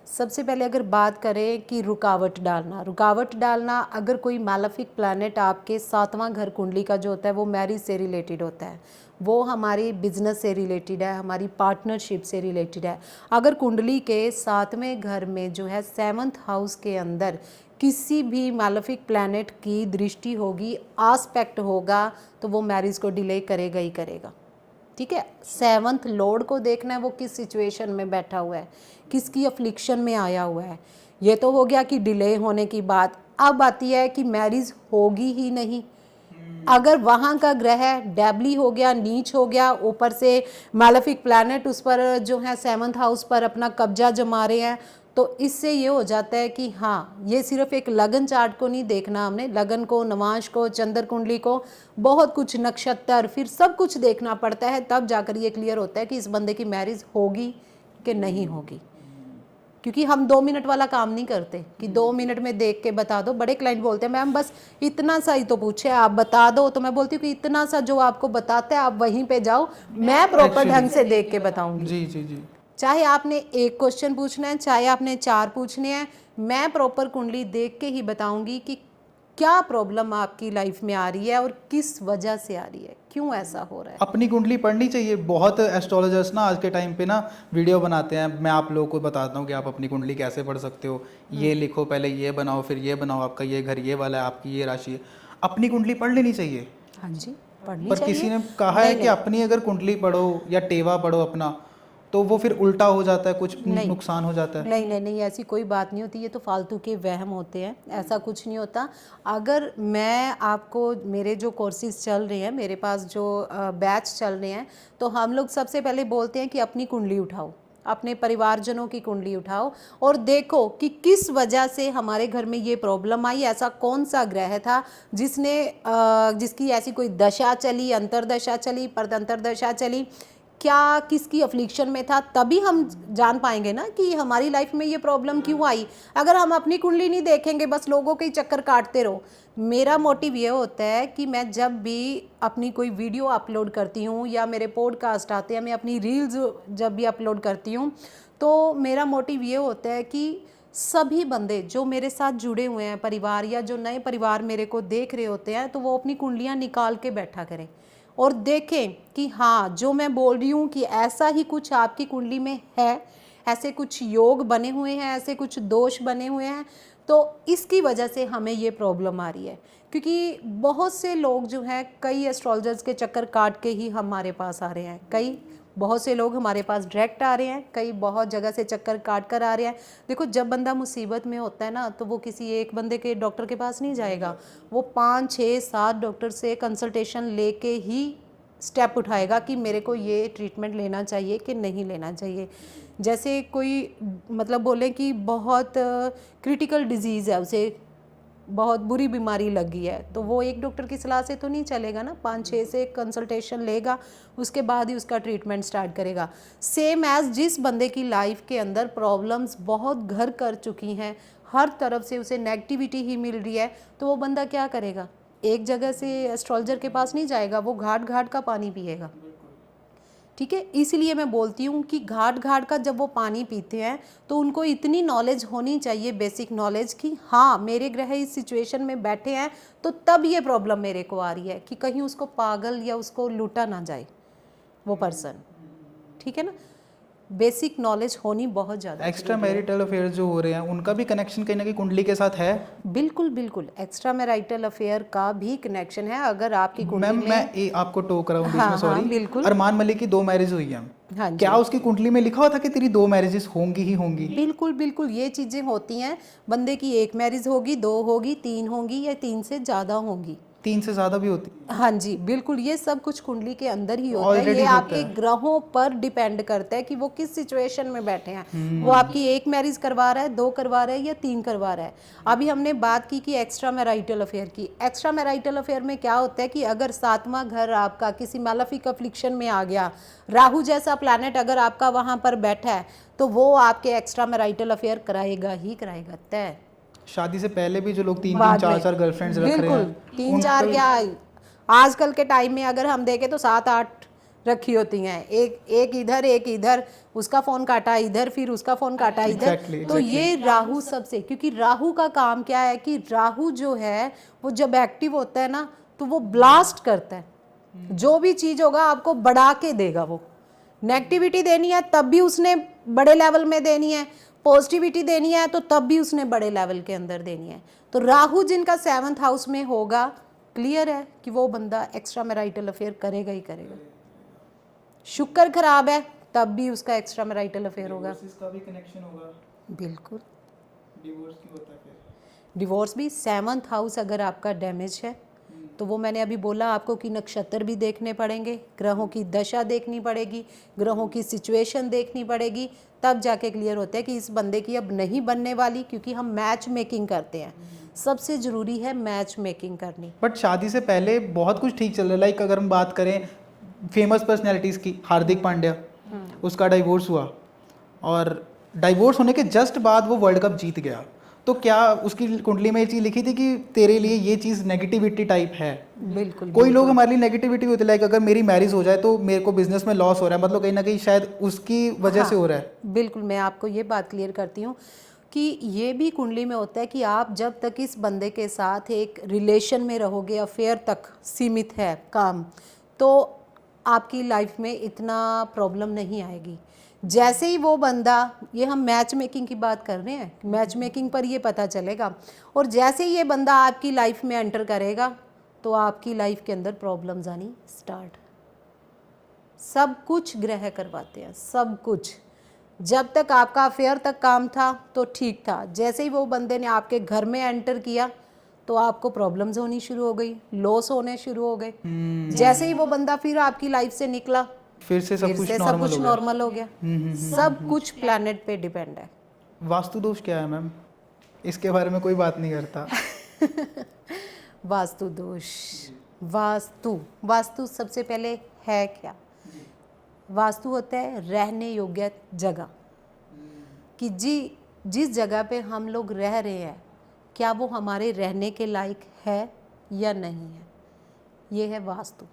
सबसे पहले अगर बात करें कि रुकावट डालना, अगर कोई मैलेफिक प्लैनेट आपके 7वां घर कुंडली का जो होता है वो मैरिज से रिलेटेड होता है, वो हमारी बिजनेस से रिलेटेड है, हमारी पार्टनरशिप से रिलेटेड है। अगर कुंडली के 7वें घर में जो है 7th हाउस के अंदर किसी भी मैलेफिक प्लैनेट की दृष्टि होगी, आस्पेक्ट होगा, तो वो मैरिज को डिले करेगा ही करेगा। ठीक है, 7th लॉर्ड को देखना है वो किस सिचुएशन में बैठा हुआ है, किसकी अफ्लिक्शन में आया हुआ है। ये तो हो गया कि डिले होने की बात। अब आती है कि मैरिज होगी ही नहीं। अगर वहाँ का ग्रह डेबली हो गया, नीच हो गया, ऊपर से मैलेफिक प्लैनेट उस पर जो है 7th हाउस पर अपना कब्जा जमा रहे हैं, तो इससे ये हो जाता है कि हाँ, ये सिर्फ एक लगन चार्ट को नहीं देखना हमने, लगन को, नवांश को, चंद्र कुंडली को, बहुत कुछ नक्षत्र, फिर सब कुछ देखना पड़ता है, तब जाकर ये क्लियर होता है कि इस बंदे की मैरिज होगी कि नहीं होगी। क्योंकि हम 2 मिनट वाला काम नहीं करते कि 2 मिनट में देख के बता दो। बड़े क्लाइंट बोलते हैं मैम बस इतना सा ही तो पूछे, आप बता दो। तो मैं बोलती हूँ कि इतना सा जो आपको बताते हैं आप वहीं पे जाओ, मैं प्रॉपर ढंग से देख के बताऊंगी। जी जी जी, चाहे आपने 1 क्वेश्चन पूछना है, चाहे आपने 4 पूछने हैं, मैं प्रॉपर कुंडली देख के ही बताऊंगी कि क्या प्रॉब्लम आपकी लाइफ में आ रही है और किस वजह से आ रही है, क्यों ऐसा हो रहा है। अपनी कुंडली पढ़नी चाहिए। बहुत एस्ट्रोलॉजर्स ना आज के टाइम पे ना वीडियो बनाते हैं, मैं आप लोगों को बताता हूँ कि आप अपनी कुंडली कैसे पढ़ सकते हो, ये लिखो, पहले ये बनाओ, फिर ये बनाओ, आपका ये घर ये वाला है, आपकी ये राशि है। अपनी कुंडली पढ़ लेनी चाहिए। हाँ जी, पढ़नी पर चाहिए। किसी ने कहा है कि अपनी अगर कुंडली पढ़ो या टेवा पढ़ो अपना, तो वो फिर उल्टा हो जाता है, कुछ नुकसान हो जाता है। नहीं नहीं नहीं, ऐसी कोई बात नहीं होती, ये तो फालतू के वहम होते हैं, ऐसा कुछ नहीं होता। अगर मैं आपको, मेरे जो कोर्सेज चल रहे हैं, मेरे पास जो बैच चल रहे हैं, तो हम लोग सबसे पहले बोलते हैं कि अपनी कुंडली उठाओ, अपने परिवारजनों की कुंडली उठाओ और देखो कि किस वजह से हमारे घर में ये प्रॉब्लम आई, ऐसा कौन सा ग्रह था जिसकी ऐसी कोई दशा चली, अंतरदशा चली, परतंत्र चली, क्या किसकी अफ्लिक्शन में था, तभी हम जान पाएंगे ना कि हमारी लाइफ में ये प्रॉब्लम क्यों आई। अगर हम अपनी कुंडली नहीं देखेंगे, बस लोगों के ही चक्कर काटते रहो। मेरा मोटिव ये होता है कि मैं जब भी अपनी कोई वीडियो अपलोड करती हूँ या मेरे पॉडकास्ट आते हैं, मैं अपनी रील्स जब भी अपलोड करती हूँ, तो मेरा मोटिव ये होता है कि सभी बंदे जो मेरे साथ जुड़े हुए हैं, परिवार या जो नए परिवार मेरे को देख रहे होते हैं, तो वो अपनी कुंडलियाँ निकाल के बैठा करें और देखें कि हाँ, जो मैं बोल रही हूँ कि ऐसा ही कुछ आपकी कुंडली में है, ऐसे कुछ योग बने हुए हैं, ऐसे कुछ दोष बने हुए हैं, तो इसकी वजह से हमें ये प्रॉब्लम आ रही है। क्योंकि बहुत से लोग जो हैं, कई एस्ट्रोलॉजर्स के चक्कर काट के ही हमारे पास आ रहे हैं, बहुत से लोग हमारे पास डायरेक्ट आ रहे हैं, कई बहुत जगह से चक्कर काट कर आ रहे हैं। देखो, जब बंदा मुसीबत में होता है ना, तो वो किसी एक बंदे के डॉक्टर के पास नहीं जाएगा, वो 5, 6, 7 डॉक्टर से कंसल्टेशन लेके ही स्टेप उठाएगा कि मेरे को ये ट्रीटमेंट लेना चाहिए कि नहीं लेना चाहिए। जैसे कोई मतलब बोले कि बहुत क्रिटिकल डिजीज़ है, उसे बहुत बुरी बीमारी लगी है, तो वो एक डॉक्टर की सलाह से तो नहीं चलेगा ना, 5-6 से कंसल्टेशन लेगा, उसके बाद ही उसका ट्रीटमेंट स्टार्ट करेगा। सेम एज जिस बंदे की लाइफ के अंदर प्रॉब्लम्स बहुत घर कर चुकी हैं, हर तरफ से उसे नेगेटिविटी ही मिल रही है, तो वो बंदा क्या करेगा, एक जगह से एस्ट्रोलॉजर के पास नहीं जाएगा, वो घाट घाट का पानी पिएगा। ठीक है, इसलिए मैं बोलती हूँ कि घाट घाट का जब वो पानी पीते हैं तो उनको इतनी नॉलेज होनी चाहिए, बेसिक नॉलेज, कि हाँ, मेरे ग्रह इस सिचुएशन में बैठे हैं तो तब ये प्रॉब्लम मेरे को आ रही है, कि कहीं उसको पागल या उसको लूटा ना जाए वो पर्सन। ठीक है ना, बेसिक नॉलेज होनी बहुत ज़्यादा। एक्स्ट्रा मैरिटल अफेयर्स जो हो रहे हैं, उनका भी कनेक्शन कहीं ना कहीं कुंडली के साथ है? बिल्कुल बिल्कुल, एक्स्ट्रा मैरिटल अफेयर का भी कनेक्शन है। अगर आपकी कुंडली मैम, मैं आपको टोक रहा हूँ बीच में, हाँ, सॉरी। बिल्कुल। अरमान मलिक की 2 मैरिज हुई हैं, हाँ जी, क्या उसकी कुंडली में लिखा हुआ था कि तेरी 2 मैरिजेस होंगी ही होंगी? बिल्कुल बिल्कुल ये चीज़ें होती हैं। बंदे की 1 मैरिज होगी, 2 होगी, 3 होंगी या 3 से ज़्यादा होंगी। 3 से ज़्यादा भी होती है? हाँ जी, बिल्कुल ये सब कुछ कुंडली के अंदर ही होता है। ऑलरेडी ये होता आपके है। ग्रहों पर डिपेंड करता है कि वो किस सिचुएशन में बैठे हैं। वो आपकी 1 मैरिज करवा रहा है, 2 करवा रहा है या 3 करवा रहा है। अभी हमने बात की एक्स्ट्रा मैरिटल अफेयर की। एक्स्ट्रा मैरिटल अफेयर में क्या होता है कि अगर 7वां घर आपका किसी मैलेफिक अफ्लिक्शन में आ गया, राहु जैसा प्लैनेट अगर आपका वहाँ पर बैठा है, तो वो आपके एक्स्ट्रा मैरिटल अफेयर कराएगा ही कराएगा तय। शादी से पहले भी जो लोग 3-3 बाद 4-4 में गर्लफ्रेंड्स रख रहे बिल्कुल हैं 3-4 क्या, आजकल के टाइम में अगर हम देखें तो 7-8 रखी होती हैं। एक इधर, उसका फ़ोन काटा इधर, फिर उसका फ़ोन काटा इधर। Exactly, तो ये राहु सबसे, क्योंकि राहु का काम क्या है कि राहु जो है वो जब एक्टिव होता है ना तो वो ब्लास्ट करता है। जो भी चीज़ होगा आपको बढ़ा के देगा। वो नेगेटिविटी देनी है तब भी उसने बड़े लेवल में देनी है, पॉजिटिविटी देनी है तो तब भी उसने बड़े लेवल के अंदर देनी है। तो राहु जिनका 7th हाउस में होगा, क्लियर है कि वो बंदा एक्स्ट्रा मैरिटल अफेयर करेगा ही करेगा। शुक्र खराब है तब भी उसका एक्स्ट्रा मैरिटल अफेयर होगा। इसका भी कनेक्शन होगा। बिल्कुल, डिवोर्स क्यों होता है फिर? डिवोर्स भी 7th हाउस अगर आपका डैमेज है तो वो मैंने अभी बोला आपको कि नक्षत्र भी देखने पड़ेंगे, ग्रहों की दशा देखनी पड़ेगी, ग्रहों की सिचुएशन देखनी पड़ेगी, तब जाके क्लियर होता है कि इस बंदे की अब नहीं बनने वाली। क्योंकि हम मैच मेकिंग करते हैं, सबसे ज़रूरी है मैच मेकिंग करनी। बट शादी से पहले बहुत कुछ ठीक चल रहा है। लाइक अगर हम बात करें फेमस पर्सनैलिटीज़ की, हार्दिक पांड्या, उसका डाइवोर्स हुआ और डाइवोर्स होने के जस्ट बाद वो वर्ल्ड कप जीत गया। तो क्या उसकी कुंडली में ये चीज़ लिखी थी कि तेरे लिए ये चीज़ नेगेटिविटी टाइप है? बिल्कुल, कोई लोग हमारे लिए नेगेटिविटी होती है, लाइक अगर मेरी मैरिज हो जाए तो मेरे को बिजनेस में लॉस हो रहा है, मतलब कहीं ना कहीं शायद उसकी वजह से हो रहा है। बिल्कुल, मैं आपको ये बात क्लियर करती हूँ कि ये भी कुंडली में होता है कि आप जब तक इस बंदे के साथ एक रिलेशन में रहोगे, अफेयर तक सीमित है काम, तो आपकी लाइफ में इतना प्रॉब्लम नहीं आएगी। जैसे ही वो बंदा, ये हम मैच मेकिंग की बात कर रहे हैं, मैच मेकिंग पर ये पता चलेगा, और जैसे ही ये बंदा आपकी लाइफ में एंटर करेगा तो आपकी लाइफ के अंदर प्रॉब्लम्स आनी स्टार्ट। सब कुछ ग्रह करवाते हैं, सब कुछ। जब तक आपका अफेयर तक काम था तो ठीक था, जैसे ही वो बंदे ने आपके घर में एंटर किया तो आपको प्रॉब्लम्स होनी शुरू हो गई, लॉस होने शुरू हो गए। जैसे ही वो बंदा फिर आपकी लाइफ से निकला, फिर से सब कुछ नॉर्मल हो गया। सब कुछ प्लैनेट पे डिपेंड है। वास्तु दोष क्या है मैम? इसके बारे में कोई बात नहीं करता। वास्तु दोष, वास्तु सबसे पहले है क्या? वास्तु होता है रहने योग्य जगह, कि जिस जगह पे हम लोग रह रहे हैं क्या वो हमारे रहने के लायक है या नहीं है, ये है वास्तु।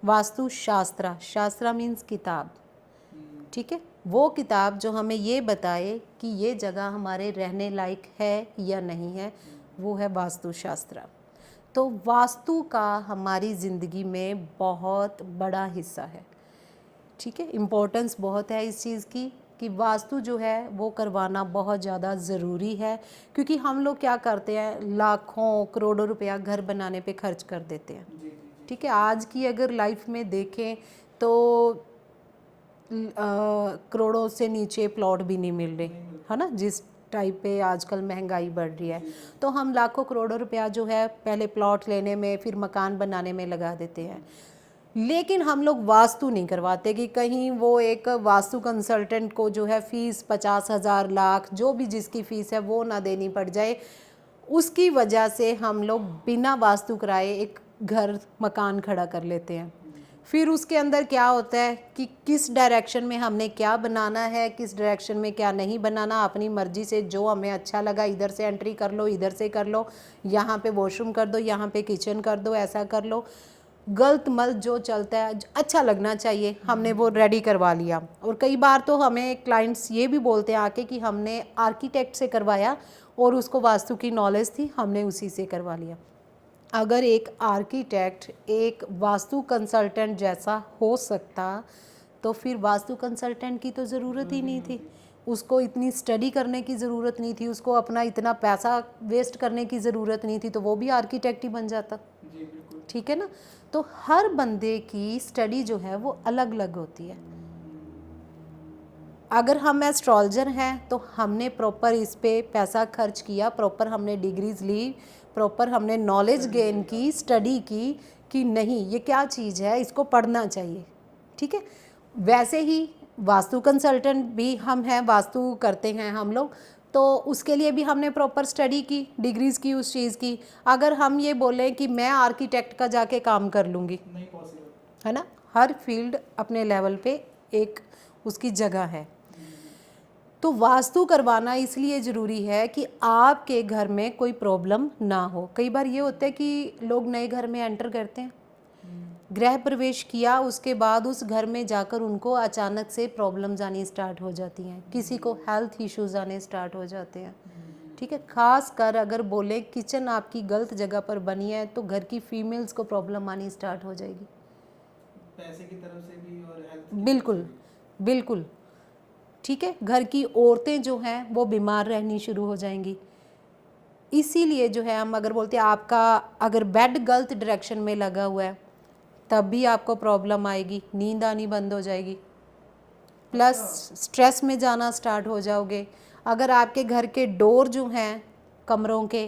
वास्तु शास्त्रा मीन्स किताब, ठीक है, वो किताब जो हमें ये बताए कि ये जगह हमारे रहने लायक है या नहीं है, वो है वास्तु शास्त्र। तो वास्तु का हमारी ज़िंदगी में बहुत बड़ा हिस्सा है, ठीक है, इम्पोर्टेंस बहुत है इस चीज़ की कि वास्तु जो है वो करवाना बहुत ज़्यादा ज़रूरी है। क्योंकि हम लोग क्या करते हैं, लाखों करोड़ों रुपया घर बनाने पे खर्च कर देते हैं, ठीक है। आज की अगर लाइफ में देखें तो करोड़ों से नीचे प्लॉट भी नहीं मिल रहे, है ना, जिस टाइप पे आजकल महंगाई बढ़ रही है। तो हम लाखों करोड़ों रुपया जो है पहले प्लॉट लेने में, फिर मकान बनाने में लगा देते हैं। लेकिन हम लोग वास्तु नहीं करवाते कि कहीं वो एक वास्तु कंसल्टेंट को जो है फ़ीस 50,000 लाख जो भी जिसकी फ़ीस है वो ना देनी पड़ जाए। उसकी वजह से हम लोग बिना वास्तु कराए एक घर मकान खड़ा कर लेते हैं। फिर उसके अंदर क्या होता है कि किस डायरेक्शन में हमने क्या बनाना है, किस डायरेक्शन में क्या नहीं बनाना, अपनी मर्जी से जो हमें अच्छा लगा इधर से एंट्री कर लो, इधर से कर लो, यहाँ पे वॉशरूम कर दो, यहाँ पे किचन कर दो, ऐसा कर लो। गलत मल जो चलता है, अच्छा लगना चाहिए, हमने वो रेडी करवा लिया। और कई बार तो हमें क्लाइंट्स ये भी बोलते हैं आके कि हमने आर्किटेक्ट से करवाया और उसको वास्तु की नॉलेज थी, हमने उसी से करवा लिया। अगर एक आर्किटेक्ट एक वास्तु कंसल्टेंट जैसा हो सकता तो फिर वास्तु कंसल्टेंट की तो ज़रूरत ही नहीं थी, उसको इतनी स्टडी करने की ज़रूरत नहीं थी, उसको अपना इतना पैसा वेस्ट करने की ज़रूरत नहीं थी, तो वो भी आर्किटेक्ट ही बन जाता, ठीक है ना। तो हर बंदे की स्टडी जो है वो अलग अलग होती है, अगर हम एस्ट्रोलॉजर हैं तो हमने प्रॉपर इस पे पैसा खर्च किया, प्रॉपर हमने डिग्रीज ली, प्रॉपर हमने नॉलेज गेन की, स्टडी की कि नहीं ये क्या चीज़ है, इसको पढ़ना चाहिए, ठीक है। वैसे ही वास्तु कंसल्टेंट भी हम हैं, वास्तु करते हैं हम लोग, तो उसके लिए भी हमने प्रॉपर स्टडी की, डिग्रीज की उस चीज़ की। अगर हम ये बोलें कि मैं आर्किटेक्ट का जाके काम कर लूँगी, नहीं पॉसिबल है ना, हर फील्ड अपने लेवल पे एक उसकी जगह है। तो वास्तु करवाना इसलिए ज़रूरी है कि आपके घर में कोई प्रॉब्लम ना हो। कई बार ये होता है कि लोग नए घर में एंटर करते हैं, गृह प्रवेश किया, उसके बाद उस घर में जाकर उनको अचानक से प्रॉब्लम्स आनी स्टार्ट हो जाती हैं, किसी को हेल्थ इश्यूज आने स्टार्ट हो जाते हैं, ठीक है। ख़ास कर अगर बोले किचन आपकी गलत जगह पर बनी है तो घर की फीमेल्स को प्रॉब्लम आनी स्टार्ट हो जाएगी, पैसे की तरफ से भी और हेल्थ। बिल्कुल बिल्कुल, ठीक है। घर की औरतें जो हैं वो बीमार रहनी शुरू हो जाएंगी। इसीलिए जो है हम अगर बोलते हैं आपका अगर बेड गलत डायरेक्शन में लगा हुआ है तब भी आपको प्रॉब्लम आएगी, नींद आनी बंद हो जाएगी, प्लस स्ट्रेस में जाना स्टार्ट हो जाओगे। अगर आपके घर के डोर जो हैं कमरों के,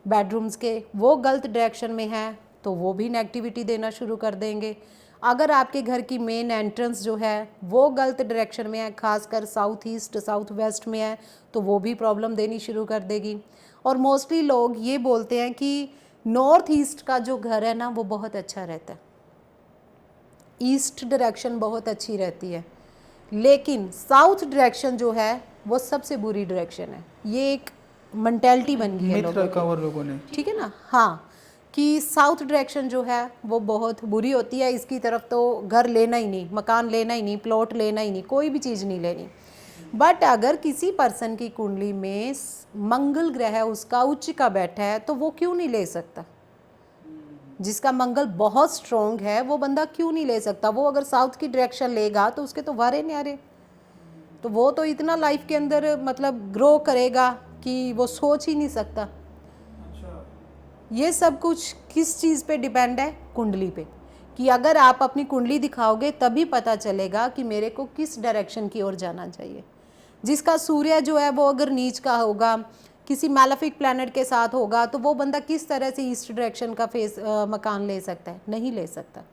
बेडरूम्स के, वो गलत डायरेक्शन में हैं तो वो भी नेगेटिविटी देना शुरू कर देंगे। अगर आपके घर की मेन एंट्रेंस जो है वो गलत डायरेक्शन में है, खासकर साउथ ईस्ट साउथ वेस्ट में है, तो वो भी प्रॉब्लम देनी शुरू कर देगी। और मोस्टली लोग ये बोलते हैं कि नॉर्थ ईस्ट का जो घर है ना वो बहुत अच्छा रहता है, ईस्ट डायरेक्शन बहुत अच्छी रहती है, लेकिन साउथ डायरेक्शन जो है वो सबसे बुरी डायरेक्शन है। ये एक मेंटालिटी बन गई है लोगों की, और लोगों ने, ठीक है ना, हाँ, कि साउथ डायरेक्शन जो है वो बहुत बुरी होती है, इसकी तरफ तो घर लेना ही नहीं, मकान लेना ही नहीं, प्लॉट लेना ही नहीं, कोई भी चीज़ नहीं लेनी। बट अगर किसी पर्सन की कुंडली में मंगल ग्रह उसका उच्च का बैठा है तो वो क्यों नहीं ले सकता? जिसका मंगल बहुत स्ट्रॉन्ग है वो बंदा क्यों नहीं ले सकता? वो अगर साउथ की डायरेक्शन लेगा तो उसके तो वारे न्यारे, तो वो तो इतना लाइफ के अंदर मतलब ग्रो करेगा कि वो सोच ही नहीं सकता। ये सब कुछ किस चीज़ पे डिपेंड है? कुंडली पे, कि अगर आप अपनी कुंडली दिखाओगे तभी पता चलेगा कि मेरे को किस डायरेक्शन की ओर जाना चाहिए। जिसका सूर्य जो है वो अगर नीच का होगा, किसी मैलेफिक प्लैनेट के साथ होगा, तो वो बंदा किस तरह से ईस्ट डायरेक्शन का मकान ले सकता है? नहीं ले सकता।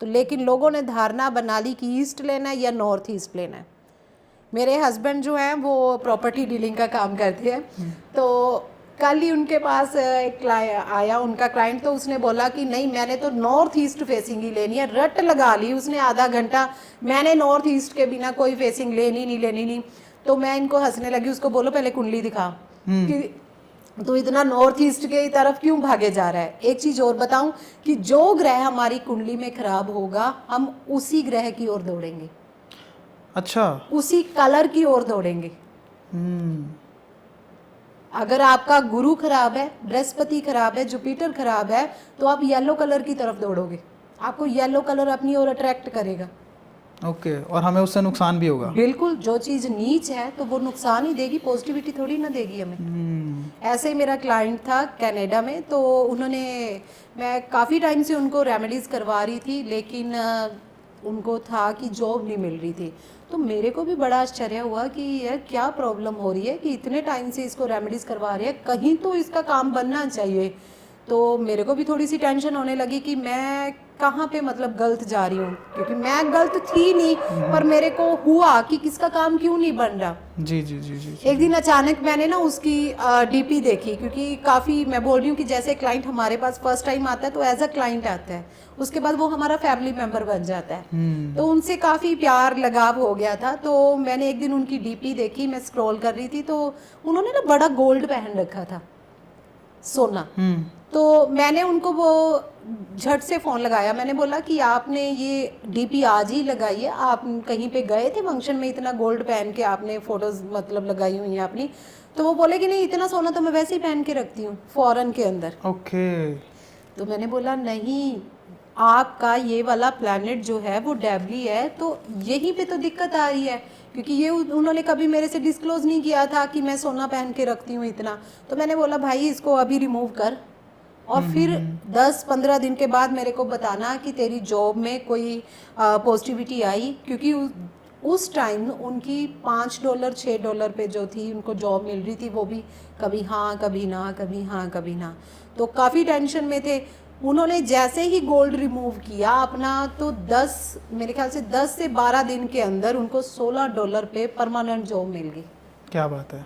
तो लेकिन लोगों ने धारणा बना ली कि ईस्ट लेना है या नॉर्थ ईस्ट लेना है। मेरे हस्बैंड जो हैं वो प्रॉपर्टी डीलिंग का काम करते हैं, तो कल ही उनके पास एक आया उनका क्लाइंट, तो उसने बोला कि नहीं मैंने तो नॉर्थ ईस्ट फेसिंग ही लेनी है। रट लगा ली उसने आधा घंटा, मैंने नॉर्थ ईस्ट के बिना कोई फेसिंग लेनी नहीं। तो मैं इनको हंसने लगी, उसको बोलो पहले कुंडली दिखा कि तो इतना नॉर्थ ईस्ट के तरफ क्यों भागे जा रहा है। एक चीज़ और बताऊं कि जो ग्रह हमारी कुंडली में खराब होगा हम उसी ग्रह की ओर दौड़ेंगे, अच्छा, उसी कलर की ओर दौड़ेंगे। अगर आपका गुरु खराब है, बृहस्पति खराब है, जुपिटर खराब है, तो आप येलो कलर की तरफ दौड़ोगे, आपको येलो कलर अपनी ओर अट्रैक्ट करेगा। ओके, और हमें उससे नुकसान भी होगा। बिल्कुल, जो चीज़ नीच है तो वो नुकसान ही देगी, पॉजिटिविटी थोड़ी ना देगी हमें। ऐसे ही मेरा क्लाइंट था कनाडा में, तो उन्होंने, मैं काफ़ी टाइम से उनको रेमेडीज़ करवा रही थी, लेकिन उनको था कि जॉब नहीं मिल रही थी। तो मेरे को भी बड़ा आश्चर्य हुआ कि यार क्या प्रॉब्लम हो रही है कि इतने टाइम से इसको रेमेडीज़ करवा रही है, कहीं तो इसका काम बनना चाहिए। तो मेरे को भी थोड़ी सी टेंशन होने लगी कि मैं कहाँ पे मतलब गलत जा रही हूँ, क्योंकि मैं गलत थी नहीं, पर मेरे को हुआ कि किसका काम क्यों नहीं बन रहा। जी जी जी जी, जी। एक दिन अचानक मैंने ना उसकी डीपी देखी, क्योंकि काफ़ी, मैं बोल रही हूँ कि जैसे क्लाइंट हमारे पास फर्स्ट टाइम आता है तो एज अ क्लाइंट आता है, उसके बाद वो हमारा फैमिली मेम्बर बन जाता है। तो उनसे काफ़ी प्यार लगाव हो गया था। तो मैंने एक दिन उनकी डीपी देखी, मैं स्क्रॉल कर रही थी, तो उन्होंने ना बड़ा गोल्ड पहन रखा था, सोना। तो मैंने उनको वो झट से फ़ोन लगाया, मैंने बोला कि आपने ये डीपी आज ही लगाई है, आप कहीं पे गए थे फंक्शन में, इतना गोल्ड पहन के आपने फ़ोटोज़ मतलब लगाई हुई हैं अपनी? तो वो बोले कि नहीं, इतना सोना तो मैं वैसे ही पहन के रखती हूँ फॉरेन के अंदर। ओके। तो मैंने बोला नहीं, आपका ये वाला प्लैनेट जो है वो डेवली है, तो यहीं पे तो दिक्कत आ रही है, क्योंकि ये उन्होंने कभी मेरे से डिस्क्लोज नहीं किया था कि मैं सोना पहन के रखती हूँ इतना। तो मैंने बोला भाई इसको अभी रिमूव कर, और फिर 10-15 दिन के बाद मेरे को बताना कि तेरी जॉब में कोई पॉजिटिविटी आई, क्योंकि उस टाइम उनकी $5 $6 पे जो थी उनको जॉब मिल रही थी, वो भी कभी हाँ कभी ना, कभी हाँ कभी ना, तो काफ़ी टेंशन में थे। उन्होंने जैसे ही गोल्ड रिमूव किया अपना, तो 10 मेरे ख्याल से 10 से 12 दिन के अंदर उनको $16 पे परमानेंट जॉब मिल गई। क्या बात है।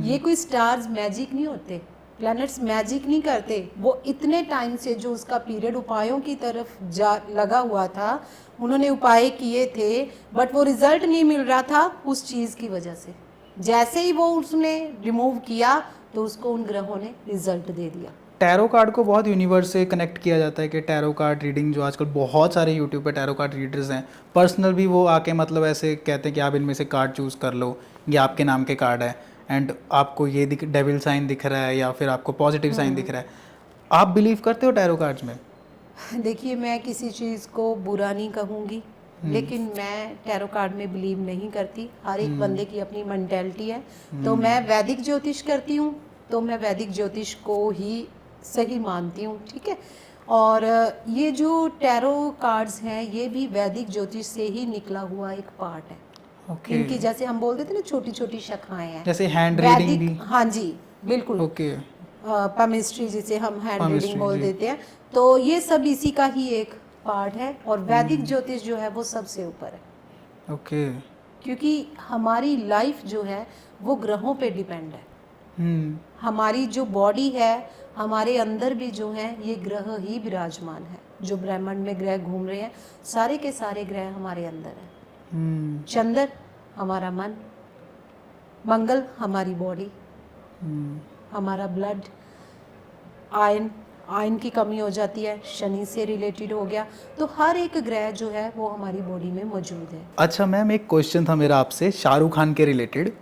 ये कोई स्टार्स मैजिक नहीं होते, प्लैनेट्स मैजिक नहीं करते। वो इतने टाइम से जो उसका पीरियड उपायों की तरफ जा लगा हुआ था, उन्होंने उपाय किए थे, बट वो रिजल्ट नहीं मिल रहा था उस चीज़ की वजह से। जैसे ही वो उसने रिमूव किया तो उसको उन ग्रहों ने रिजल्ट दे दिया। टैरो कार्ड को बहुत यूनिवर्स से कनेक्ट किया जाता है कि टैरो कार्ड रीडिंग, जो आजकल बहुत सारे यूट्यूब पे टैरो कार्ड रीडर्स हैं, पर्सनल भी वो आके मतलब ऐसे कहते हैं कि आप इनमें से कार्ड चूज़ कर लो, ये आपके नाम के कार्ड है, एंड आपको ये डेविल साइन दिख रहा है या फिर आपको पॉजिटिव साइन दिख रहा है। आप बिलीव करते हो टैरो कार्ड्स में? देखिए, मैं किसी चीज़ को बुरा नहीं कहूँगी, लेकिन मैं टैरो कार्ड में बिलीव नहीं करती। हर एक बंदे की अपनी मेंटेलिटी है। तो मैं वैदिक ज्योतिष करती हूँ, तो मैं वैदिक ज्योतिष को ही सही मानती हूँ, ठीक है। और ये जो टैरो कार्ड्स हैं, ये भी वैदिक ज्योतिष से ही निकला हुआ एक पार्ट है। ओके। इनकी जैसे हम बोलते थे ना, छोटी छोटी शाखाएं हैं, जैसे हैंड रीडिंग भी। हाँ जी, बिल्कुल। ओके। पामिस्ट्री जिसे हम हैंड रीडिंग Palmistry, बोल जी। देते हैं, तो ये सब इसी का ही एक पार्ट है। और वैदिक ज्योतिष जो है वो सबसे ऊपर है, ओके। क्योंकि हमारी लाइफ जो है वो ग्रहों पे डिपेंड है। हमारी जो बॉडी है, हमारे अंदर भी जो है ये ग्रह ही विराजमान है। जो ब्रह्मांड में ग्रह घूम रहे हैं, सारे के सारे ग्रह हमारे अंदर हैं। चंद्र हमारा मन, मंगल हमारी बॉडी, हमारा ब्लड, आयन की कमी हो जाती है, शनि से रिलेटेड हो गया, तो हर एक ग्रह जो है वो हमारी बॉडी में मौजूद है। अच्छा मैम, एक क्वेश्चन था मेरा आपसे शाहरुख खान के रिलेटेड।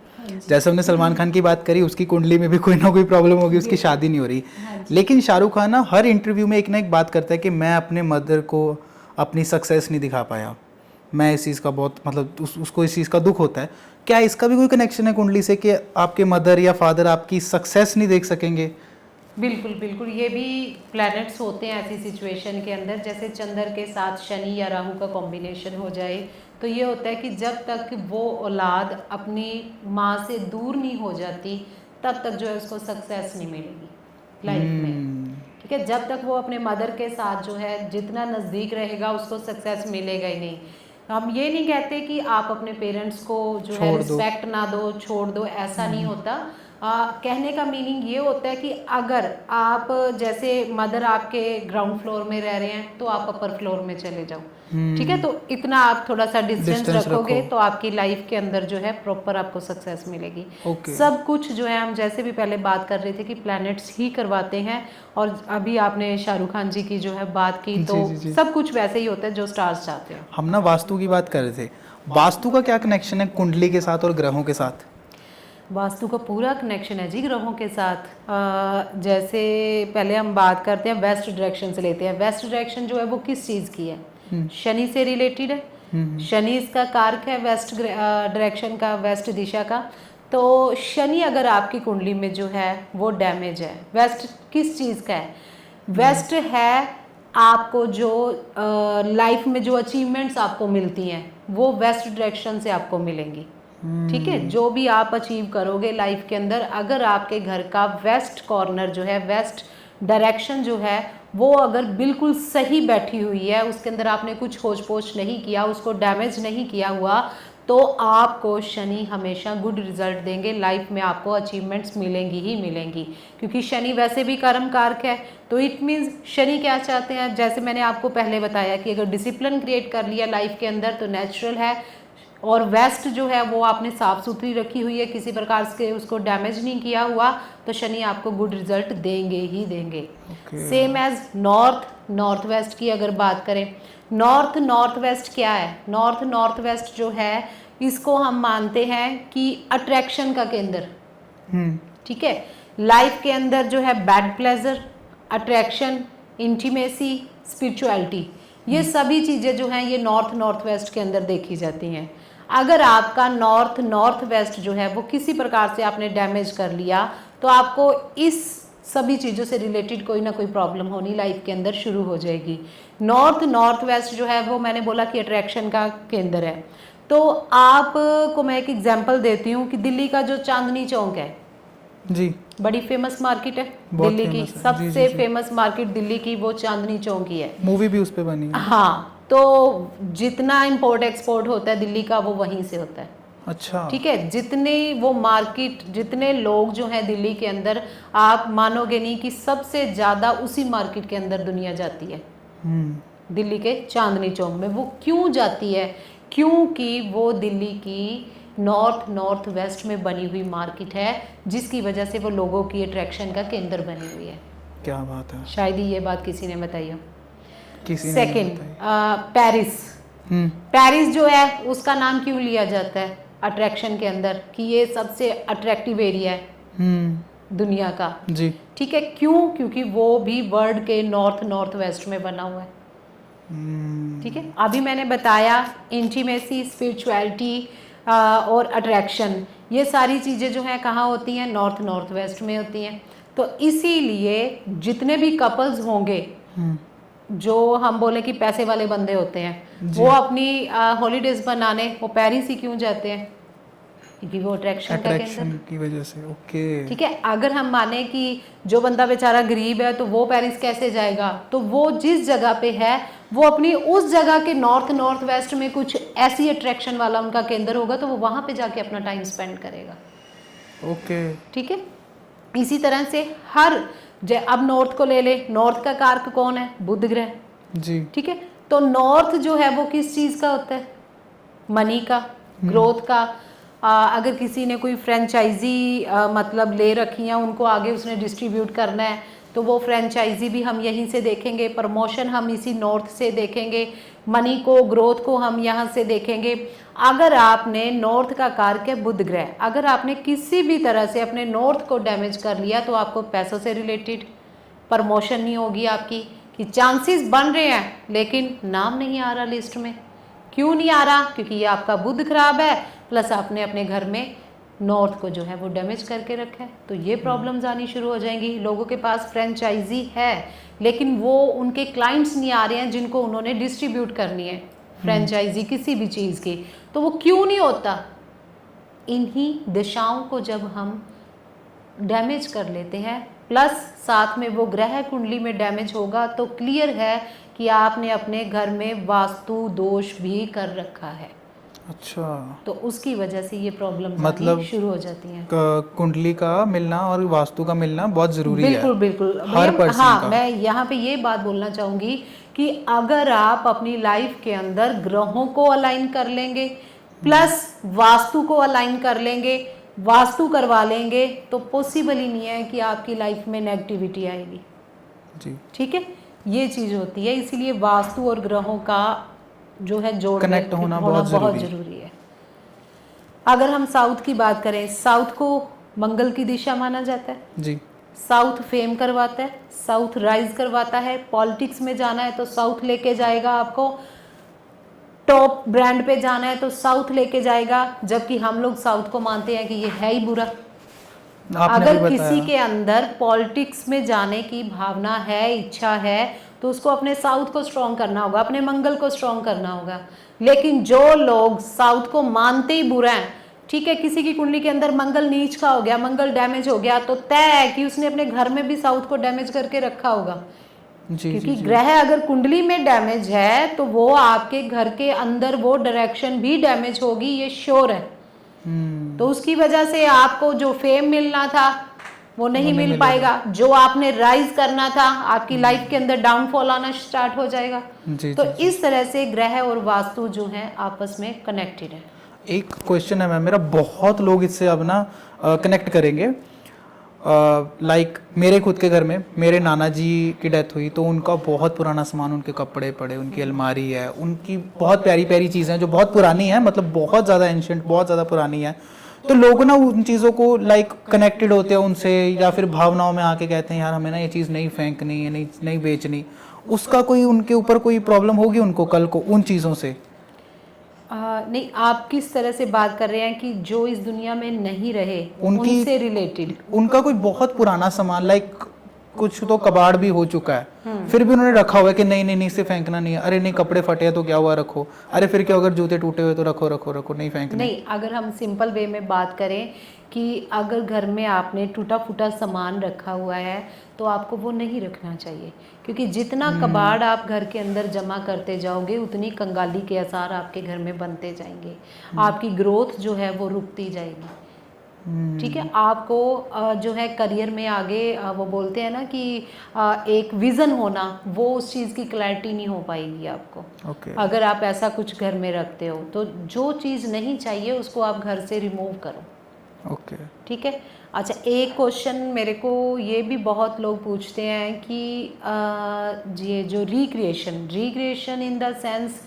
जैसे हमने सलमान खान की बात करी, उसकी कुंडली में भी कोई ना कोई प्रॉब्लम होगी, उसकी शादी नहीं हो रही। लेकिन शाहरुख खान ना हर इंटरव्यू में एक ना एक बात करता है कि मैं अपने मदर को अपनी सक्सेस नहीं दिखा पाया, मैं इस चीज़ का बहुत मतलब उसको इस चीज़ का दुख होता है। क्या इसका भी कोई कनेक्शन है कुंडली से कि आपके मदर या फादर आपकी सक्सेस नहीं देख सकेंगे? बिल्कुल बिल्कुल, ये भी प्लैनेट्स होते हैं ऐसी सिचुएशन के अंदर। जैसे चंद्र के साथ शनि या राहु का कॉम्बिनेशन हो जाए, तो ये होता है कि जब तक वो औलाद अपनी माँ से दूर नहीं हो जाती, तब तक जो है उसको सक्सेस नहीं मिलेगी लाइफ में, ठीक है। जब तक वो अपने मदर के साथ जो है जितना नज़दीक रहेगा, उसको सक्सेस मिलेगा ही नहीं। हम ये नहीं कहते कि आप अपने पेरेंट्स को जो है रिस्पेक्ट ना दो, छोड़ दो, ऐसा नहीं होता। कहने का मीनिंग ये होता है कि अगर आप जैसे मदर आपके ग्राउंड फ्लोर में रह रहे हैं, तो आप अपर फ्लोर में चले जाओ, ठीक है। तो इतना आप थोड़ा सा डिस्टेंस रखोगे, तो आपकी लाइफ के अंदर जो है प्रॉपर आपको सक्सेस मिलेगी। सब कुछ जो है, हम जैसे भी पहले बात कर रहे थे कि प्लैनेट्स ही करवाते हैं, और अभी आपने शाहरुख खान जी की जो है बात की, तो जी। सब कुछ वैसे ही होता है जो स्टार्स चाहते हैं। हम ना वास्तु की बात कर रहे थे, वास्तु का क्या कनेक्शन है कुंडली के साथ और ग्रहों के साथ? वास्तु का पूरा कनेक्शन है जी ग्रहों के साथ। जैसे पहले हम बात करते हैं वेस्ट डायरेक्शन से लेते हैं। वेस्ट डायरेक्शन जो है वो किस चीज़ की है? शनि से रिलेटेड है। शनि इसका कारक है वेस्ट डायरेक्शन का, वेस्ट दिशा का। तो शनि अगर आपकी कुंडली में जो है वो डैमेज है, वेस्ट किस चीज़ का है? वेस्ट है आपको जो लाइफ में जो अचीवमेंट्स आपको मिलती हैं, वो वेस्ट डायरेक्शन से आपको मिलेंगी, ठीक है। जो भी आप अचीव करोगे लाइफ के अंदर, अगर आपके घर का वेस्ट कॉर्नर जो है, वेस्ट डायरेक्शन जो है, वो अगर बिल्कुल सही बैठी हुई है, उसके अंदर आपने कुछ होच पोच नहीं किया, उसको डैमेज नहीं किया हुआ, तो आपको शनि हमेशा गुड रिजल्ट देंगे। लाइफ में आपको अचीवमेंट्स मिलेंगी ही मिलेंगी, क्योंकि शनि वैसे भी कर्म कारक है। तो इट मीन्स शनि क्या चाहते हैं, जैसे मैंने आपको पहले बताया कि अगर डिसिप्लिन क्रिएट कर लिया लाइफ के अंदर तो नेचुरल है, और वेस्ट जो है वो आपने साफ सुथरी रखी हुई है, किसी प्रकार से उसको डैमेज नहीं किया हुआ, तो शनि आपको गुड रिजल्ट देंगे ही देंगे। सेम एज नॉर्थ वेस्ट की अगर बात करें, नॉर्थ वेस्ट क्या है? नॉर्थ वेस्ट जो है, इसको हम मानते हैं कि अट्रैक्शन का केंद्र, ठीक है। लाइफ के अंदर जो है bad pleasure, attraction, intimacy, spirituality, ये सभी चीज़ें जो हैं ये नॉर्थ वेस्ट के अंदर देखी जाती हैं। अगर आपका नॉर्थ वेस्ट जो है वो किसी प्रकार से आपने डैमेज कर लिया, तो आपको इस सभी चीज़ों से रिलेटेड कोई ना कोई प्रॉब्लम होनी लाइफ के अंदर शुरू हो जाएगी। नॉर्थ वेस्ट जो है वो मैंने बोला कि अट्रैक्शन का केंद्र है। तो आपको मैं एक एग्जांपल देती हूँ कि दिल्ली का जो चांदनी चौक है जी, बड़ी फेमस मार्केट है बहुत दिल्ली की, famous है। सबसे जी, जी, जी। फेमस मार्केट दिल्ली की वो चांदनी चौक ही है। मूवी भी उस पे बनी है। हाँ, तो जितना इंपोर्ट एक्सपोर्ट होता है दिल्ली का वो वहीं से होता है। अच्छा। ठीक है, जितने वो मार्केट, जितने लोग जो हैं दिल्ली के अंदर, आप मानोगे नहीं कि सबसे ज़्यादा उसी मार्केट के अंदर दुनिया जाती है, दिल्ली के चांदनी चौक में। वो क्यों जाती है? क्योंकि वो दिल्ली की नॉर्थ वेस्ट में बनी हुई मार्केट है, जिसकी वजह से वो लोगों की अट्रैक्शन का केंद्र बनी हुई है। क्या बात है, शायद ही ये बात किसी ने बताई हो। किसी ने नहीं सेकंड, बताई। पेरिस। हम्म, पेरिस जो है उसका नाम क्यों लिया जाता है अट्रैक्शन के अंदर कि ये सबसे अट्रैक्टिव एरिया है दुनिया का? जी। ठीक है, क्यों? क्योंकि वो भी वर्ल्ड के नॉर्थ वेस्ट में बना हुआ है। ठीक है, अभी मैंने बताया इंटीमेसी, स्पिरिचुअलिटी और अट्रैक्शन, ये सारी चीज़ें जो हैं कहाँ होती हैं? नॉर्थ वेस्ट में होती हैं। तो इसीलिए जितने भी कपल्स होंगे जो हम बोले कि पैसे वाले बंदे होते हैं, वो अपनी हॉलीडेज बनाने वो पेरिस ही क्यों जाते हैं? क्योंकि वो अट्रैक्शन का केंद्र अट्रैक्शन की वजह से। ओके। ठीक है, अगर हम माने कि जो बंदा बेचारा गरीब है तो वो पेरिस कैसे जाएगा? तो वो जिस जगह पे है वो अपनी उस जगह के नॉर्थ वेस्ट में कुछ ऐसी अट्रैक्शन वाला उनका केंद्र होगा, तो वो वहां पे जाके अपना टाइम स्पेंड करेगा। ओके। ठीक है, इसी तरह से अब नॉर्थ को ले ले, नॉर्थ का कारक कौन है? बुध ग्रह। जी। ठीक है, तो नॉर्थ जो है वो किस चीज का होता है? मनी का, ग्रोथ का। अगर किसी ने कोई फ्रेंचाइजी मतलब ले रखी है, उनको आगे उसने डिस्ट्रीब्यूट करना है, तो वो फ्रेंचाइजी भी हम यहीं से देखेंगे, प्रमोशन हम इसी नॉर्थ से देखेंगे, मनी को, ग्रोथ को हम यहाँ से देखेंगे। अगर आपने नॉर्थ का कारक है बुध ग्रह, अगर आपने किसी भी तरह से अपने नॉर्थ को डैमेज कर लिया तो आपको पैसों से रिलेटेड प्रमोशन नहीं होगी आपकी, कि चांसेस बन रहे हैं लेकिन नाम नहीं आ रहा लिस्ट में। क्यों नहीं आ रहा? क्योंकि ये आपका बुध खराब है, प्लस आपने अपने घर में नॉर्थ को जो है वो डैमेज करके रखा है। तो ये प्रॉब्लम्स आनी शुरू हो जाएंगी। लोगों के पास फ्रेंचाइजी है लेकिन वो उनके क्लाइंट्स नहीं आ रहे हैं जिनको उन्होंने डिस्ट्रीब्यूट करनी है फ्रेंचाइजी किसी भी चीज़ की। तो वो क्यों नहीं होता? इन्हीं दिशाओं को जब हम डैमेज कर लेते हैं, प्लस साथ में वो ग्रह कुंडली में डैमेज होगा, तो क्लियर है कि आपने अपने घर में वास्तु दोष भी कर रखा है। अच्छा, तो उसकी वजह से ये प्रॉब्लम मतलब शुरू हो जाती हैं। कुंडली का मिलना और वास्तु का मिलना बहुत जरूरी है। बिल्कुल बिल्कुल हर पर्सन हाँ, का। मैं यहाँ पे ये बात बोलना चाहूंगी कि अगर आप अपनी लाइफ के अंदर ग्रहों को अलाइन कर लेंगे, प्लस वास्तु को अलाइन कर लेंगे, वास्तु करवा लेंगे, तो पॉसिबल ही नहीं है कि आपकी लाइफ में नेगेटिविटी आएगी। जी। ठीक है, ये चीज होती है। इसीलिए वास्तु और ग्रहों का जो है जोड़ कनेक्ट होना बहुत जरूरी है। अगर हम साउथ की बात करें, साउथ को मंगल की दिशा माना जाता है। जी। साउथ फेम करवाता है, साउथ राइज करवाता है। पॉलिटिक्स में जाना है तो साउथ लेके जाएगा आपको, टॉप ब्रांड पे जाना है तो साउथ लेके जाएगा। जबकि हम लोग साउथ को मानते हैं कि ये है ही बुरा। अगर किसी के अंदर पॉलिटिक्स में जाने की भावना है, इच्छा है, तो उसको अपने साउथ को स्ट्रॉन्ग करना होगा, अपने मंगल को स्ट्रॉन्ग करना होगा। लेकिन जो लोग साउथ को मानते ही बुरा है, ठीक है, किसी की कुंडली के अंदर मंगल नीच का हो गया, मंगल डैमेज हो गया, तो तय है कि उसने अपने घर में भी साउथ को डैमेज करके रखा होगा। जी, क्योंकि जी, ग्रह अगर कुंडली में डैमेज है तो वो आपके घर के अंदर वो डायरेक्शन भी डैमेज होगी, ये श्योर है। तो उसकी वजह से आपको जो फेम मिलना था वो नहीं मिल पाएगा, जो आपने राइज करना था, आपकी लाइफ के अंदर डाउनफॉल आना स्टार्ट हो जाएगा। तो इस तरह से ग्रह और वास्तु जो है आपस में कनेक्टेड है। एक क्वेश्चन है मैम मेरा, बहुत लोग इससे अब ना कनेक्ट करेंगे। लाइक मेरे खुद के घर में मेरे नाना जी की डेथ हुई, तो उनका बहुत पुराना सामान, उनके कपड़े पड़े, उनकी अलमारी है, उनकी बहुत प्यारी प्यारी चीज़ें हैं जो बहुत पुरानी है, मतलब बहुत ज़्यादा एंशिएंट, बहुत ज़्यादा पुरानी है। तो लोग ना उन चीज़ों को लाइक कनेक्टेड होते हैं उनसे, या फिर भावनाओं में आके कहते हैं यार हमें ना ये चीज़ नहीं फेंकनी है, नहीं बेचनी। उसका कोई उनके ऊपर कोई प्रॉब्लम होगी उनको कल को उन चीज़ों से? नहीं, आप किस तरह से बात कर रहे हैं कि जो इस दुनिया में नहीं रहे उनसे रिलेटेड? उनका कोई बहुत पुराना सामान, लाइक कुछ तो कबाड़ भी हो चुका है, फिर भी उन्होंने रखा हुआ है कि नहीं नहीं नहीं इसे फेंकना नहीं है, अरे नहीं कपड़े फटे हैं तो क्या हुआ रखो, अरे फिर क्या अगर जूते टूटे हुए तो रखो रखो रखो, नहीं फेंकने। नहीं, अगर हम सिंपल वे में बात करें कि अगर घर में आपने टूटा फूटा सामान रखा हुआ है तो आपको वो नहीं रखना चाहिए, क्योंकि जितना कबाड़ आप घर के अंदर जमा करते जाओगे उतनी कंगाली के आसार आपके घर में बनते जाएंगे, आपकी ग्रोथ जो है वो रुकती जाएगी। ठीक है, आपको जो है करियर में आगे वो बोलते हैं ना कि एक विज़न होना, वो उस चीज़ की क्लैरिटी नहीं हो पाएगी आपको। अगर आप ऐसा कुछ घर में रखते हो तो जो चीज़ नहीं चाहिए उसको आप घर से रिमूव करो। ठीक है। अच्छा, एक क्वेश्चन मेरे को ये भी बहुत लोग पूछते हैं कि ये जो रिक्रिएशन इन द सेंस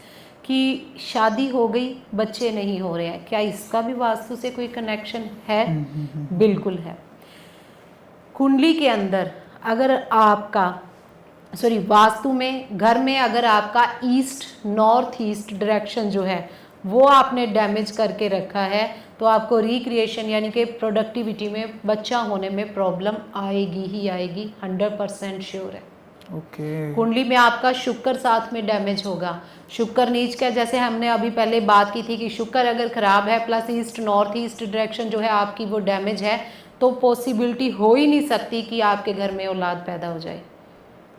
कि शादी हो गई बच्चे नहीं हो रहे हैं, क्या इसका भी वास्तु से कोई कनेक्शन है? बिल्कुल है। कुंडली के अंदर अगर आपका वास्तु में घर में अगर आपका ईस्ट नॉर्थ ईस्ट डायरेक्शन जो है वो आपने डैमेज करके रखा है तो आपको रिक्रिएशन यानी कि प्रोडक्टिविटी में बच्चा होने में प्रॉब्लम आएगी ही आएगी, 100% श्योर है। कुंडली में आपका शुक्र साथ में डैमेज होगा, शुक्र नीच का, जैसे हमने अभी पहले बात की थी कि शुक्र अगर खराब है plus east north east direction जो है आपकी वो डैमेज है, तो पॉसिबिलिटी हो ही नहीं सकती कि आपके घर में औलाद पैदा हो जाए।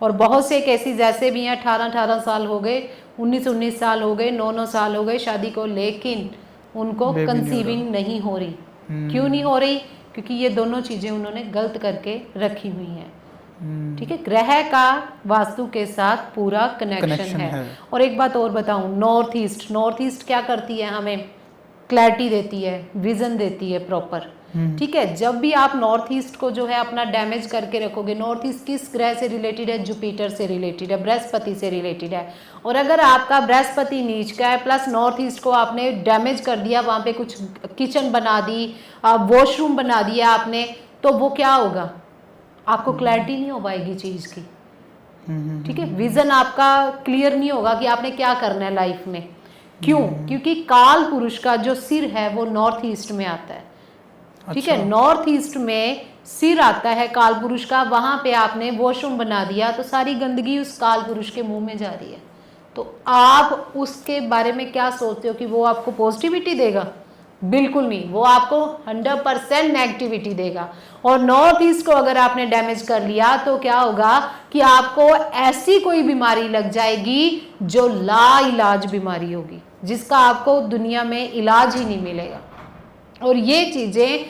और बहुत से केसेस ऐसे भी हैं 18 साल हो गए, 19 साल हो गए, 9 साल हो गए शादी को, लेकिन उनको कंसीविंग नहीं हो रही। क्यों नहीं हो रही? क्योंकि ये दोनों चीज़ें उन्होंने गलत करके रखी हुई हैं। ठीक है, ग्रह का वास्तु के साथ पूरा कनेक्शन है। और एक बात और बताऊं, नॉर्थ ईस्ट क्या करती है? हमें क्लैरिटी देती है, विजन देती है प्रॉपर। ठीक है, जब भी आप नॉर्थ ईस्ट को जो है अपना डैमेज करके रखोगे, नॉर्थ ईस्ट किस ग्रह से रिलेटेड है? जुपिटर से रिलेटेड है, बृहस्पति से रिलेटेड है। और अगर आपका बृहस्पति नीच का है प्लस नॉर्थ ईस्ट को आपने डैमेज कर दिया, वहाँ पे कुछ किचन बना दी, वॉशरूम बना दिया आपने, तो वो क्या होगा? आपको क्लैरिटी नहीं हो पाएगी चीज़ की। ठीक है, विजन आपका क्लियर नहीं होगा कि आपने क्या करना है लाइफ में। क्यों? क्योंकि काल पुरुष का जो सिर है वो नॉर्थ ईस्ट में आता है। ठीक है, नॉर्थ ईस्ट में सिर आता है काल पुरुष का, वहां पे आपने वॉशरूम बना दिया तो सारी गंदगी उस काल पुरुष के मुंह में जा रही है। तो आप उसके बारे में क्या सोचते हो कि वो आपको पॉजिटिविटी देगा? बिल्कुल नहीं, वो आपको 100% नेगेटिविटी देगा। और नॉर्थ ईस्ट को अगर आपने डैमेज कर लिया तो क्या होगा कि आपको ऐसी कोई बीमारी लग जाएगी जो लाइलाज बीमारी होगी, जिसका आपको दुनिया में इलाज ही नहीं मिलेगा। और ये चीज़ें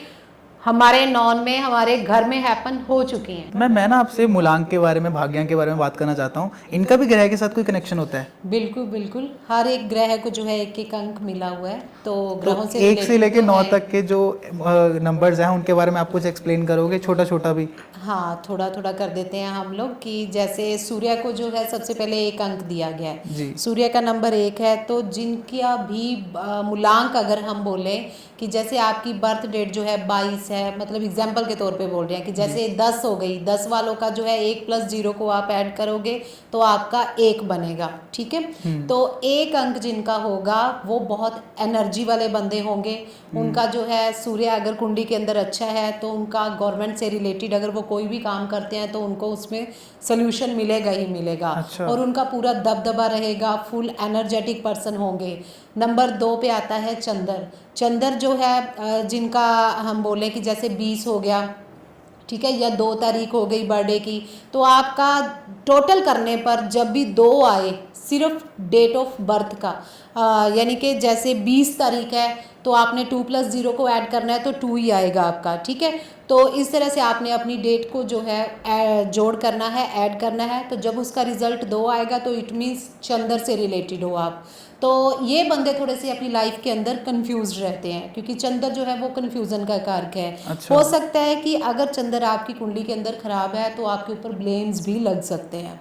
हमारे नॉन में, हमारे घर में हैपन हो चुकी हैं। मैं ना आपसे मूलांक के बारे में, भाग्यांक के बारे में बात करना चाहता हूँ। इनका भी ग्रह के साथ कोई कनेक्शन होता है? बिल्कुल बिल्कुल, हर एक ग्रह को जो है एक एक अंक मिला हुआ है। तो ग्रहों से 1 से लेके 9 तक के जो नंबर्स हैं उनके बारे में आप कुछ एक्सप्लेन करोगे, छोटा छोटा भी? हाँ, थोड़ा थोड़ा कर देते हैं हम लोग कि जैसे सूर्य को जो है सबसे पहले 1 अंक दिया गया है, सूर्य का नंबर 1 है। तो जिनका भी मूलांक अगर हम बोलें कि जैसे आपकी बर्थ डेट जो है 22 है, मतलब एग्जाम्पल के तौर पे बोल रहे हैं कि जैसे 10 हो गई, 10 वालों का जो है 1 + 0 को आप ऐड करोगे तो आपका 1 बनेगा। ठीक है, तो 1 अंक जिनका होगा वो बहुत एनर्जी वाले बंदे होंगे। उनका जो है सूर्य अगर कुंडली के अंदर अच्छा है तो उनका गवर्नमेंट से रिलेटेड अगर वो कोई भी काम करते हैं तो उनको उसमें सोल्यूशन मिलेगा ही मिलेगा। अच्छा। और उनका पूरा दबदबा रहेगा, फुल एनर्जेटिक पर्सन होंगे। नंबर 2 पे आता है चंद्र जो है जिनका हम बोले कि जैसे 20 हो गया, ठीक है, या 2 तारीख हो गई बर्थडे की, तो आपका टोटल करने पर जब भी 2 आए सिर्फ डेट ऑफ बर्थ का, यानी कि जैसे 20 तारीख है तो आपने 2 + 0 को ऐड करना है तो 2 ही आएगा आपका। ठीक है, तो इस तरह से आपने अपनी डेट को जो है जोड़ करना है, ऐड करना है। तो जब उसका रिजल्ट 2 आएगा तो इट मीन्स चंद्र से रिलेटेड हो आप। तो ये बंदे थोड़े से अपनी लाइफ के अंदर कंफ्यूज रहते हैं क्योंकि चंद्र जो है वो कंफ्यूजन का कारक है। अच्छा। हो सकता है कि अगर चंद्र आपकी कुंडली के अंदर खराब है तो आपके ऊपर ब्लेम्स भी लग सकते हैं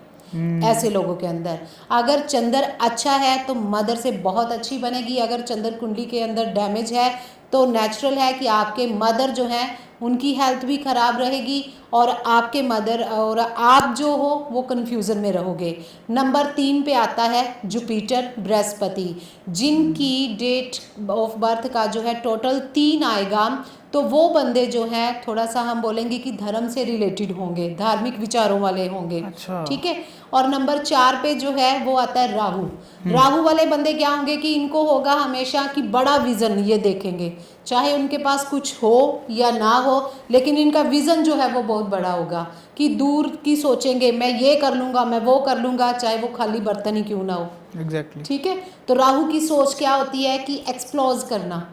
ऐसे लोगों के अंदर। अगर चंद्र अच्छा है तो मदर से बहुत अच्छी बनेगी, अगर चंद्र कुंडली के अंदर डैमेज है तो नेचुरल है कि आपके मदर जो हैं उनकी हेल्थ भी ख़राब रहेगी और आपके मदर और आप जो हो वो कन्फ्यूज़न में रहोगे। नंबर 3 पे आता है जुपिटर बृहस्पति, जिनकी डेट ऑफ बर्थ का जो है टोटल 3 आएगा, तो वो बंदे जो हैं थोड़ा सा हम बोलेंगे कि धर्म से रिलेटेड होंगे, धार्मिक विचारों वाले होंगे। अच्छा। ठीक है। और नंबर 4 पे जो है वो आता है राहु। राहु वाले बंदे क्या होंगे कि इनको होगा हमेशा कि बड़ा विजन ये देखेंगे, चाहे उनके पास कुछ हो या ना हो, लेकिन इनका विजन जो है वो बहुत बड़ा होगा कि दूर की सोचेंगे, मैं ये कर लूँगा, मैं वो कर लूँगा, चाहे वो खाली बर्तन ही क्यों ना हो। एग्जैक्टली। ठीक है। तो राहु की सोच क्या होती है कि एक्सप्लोज करना,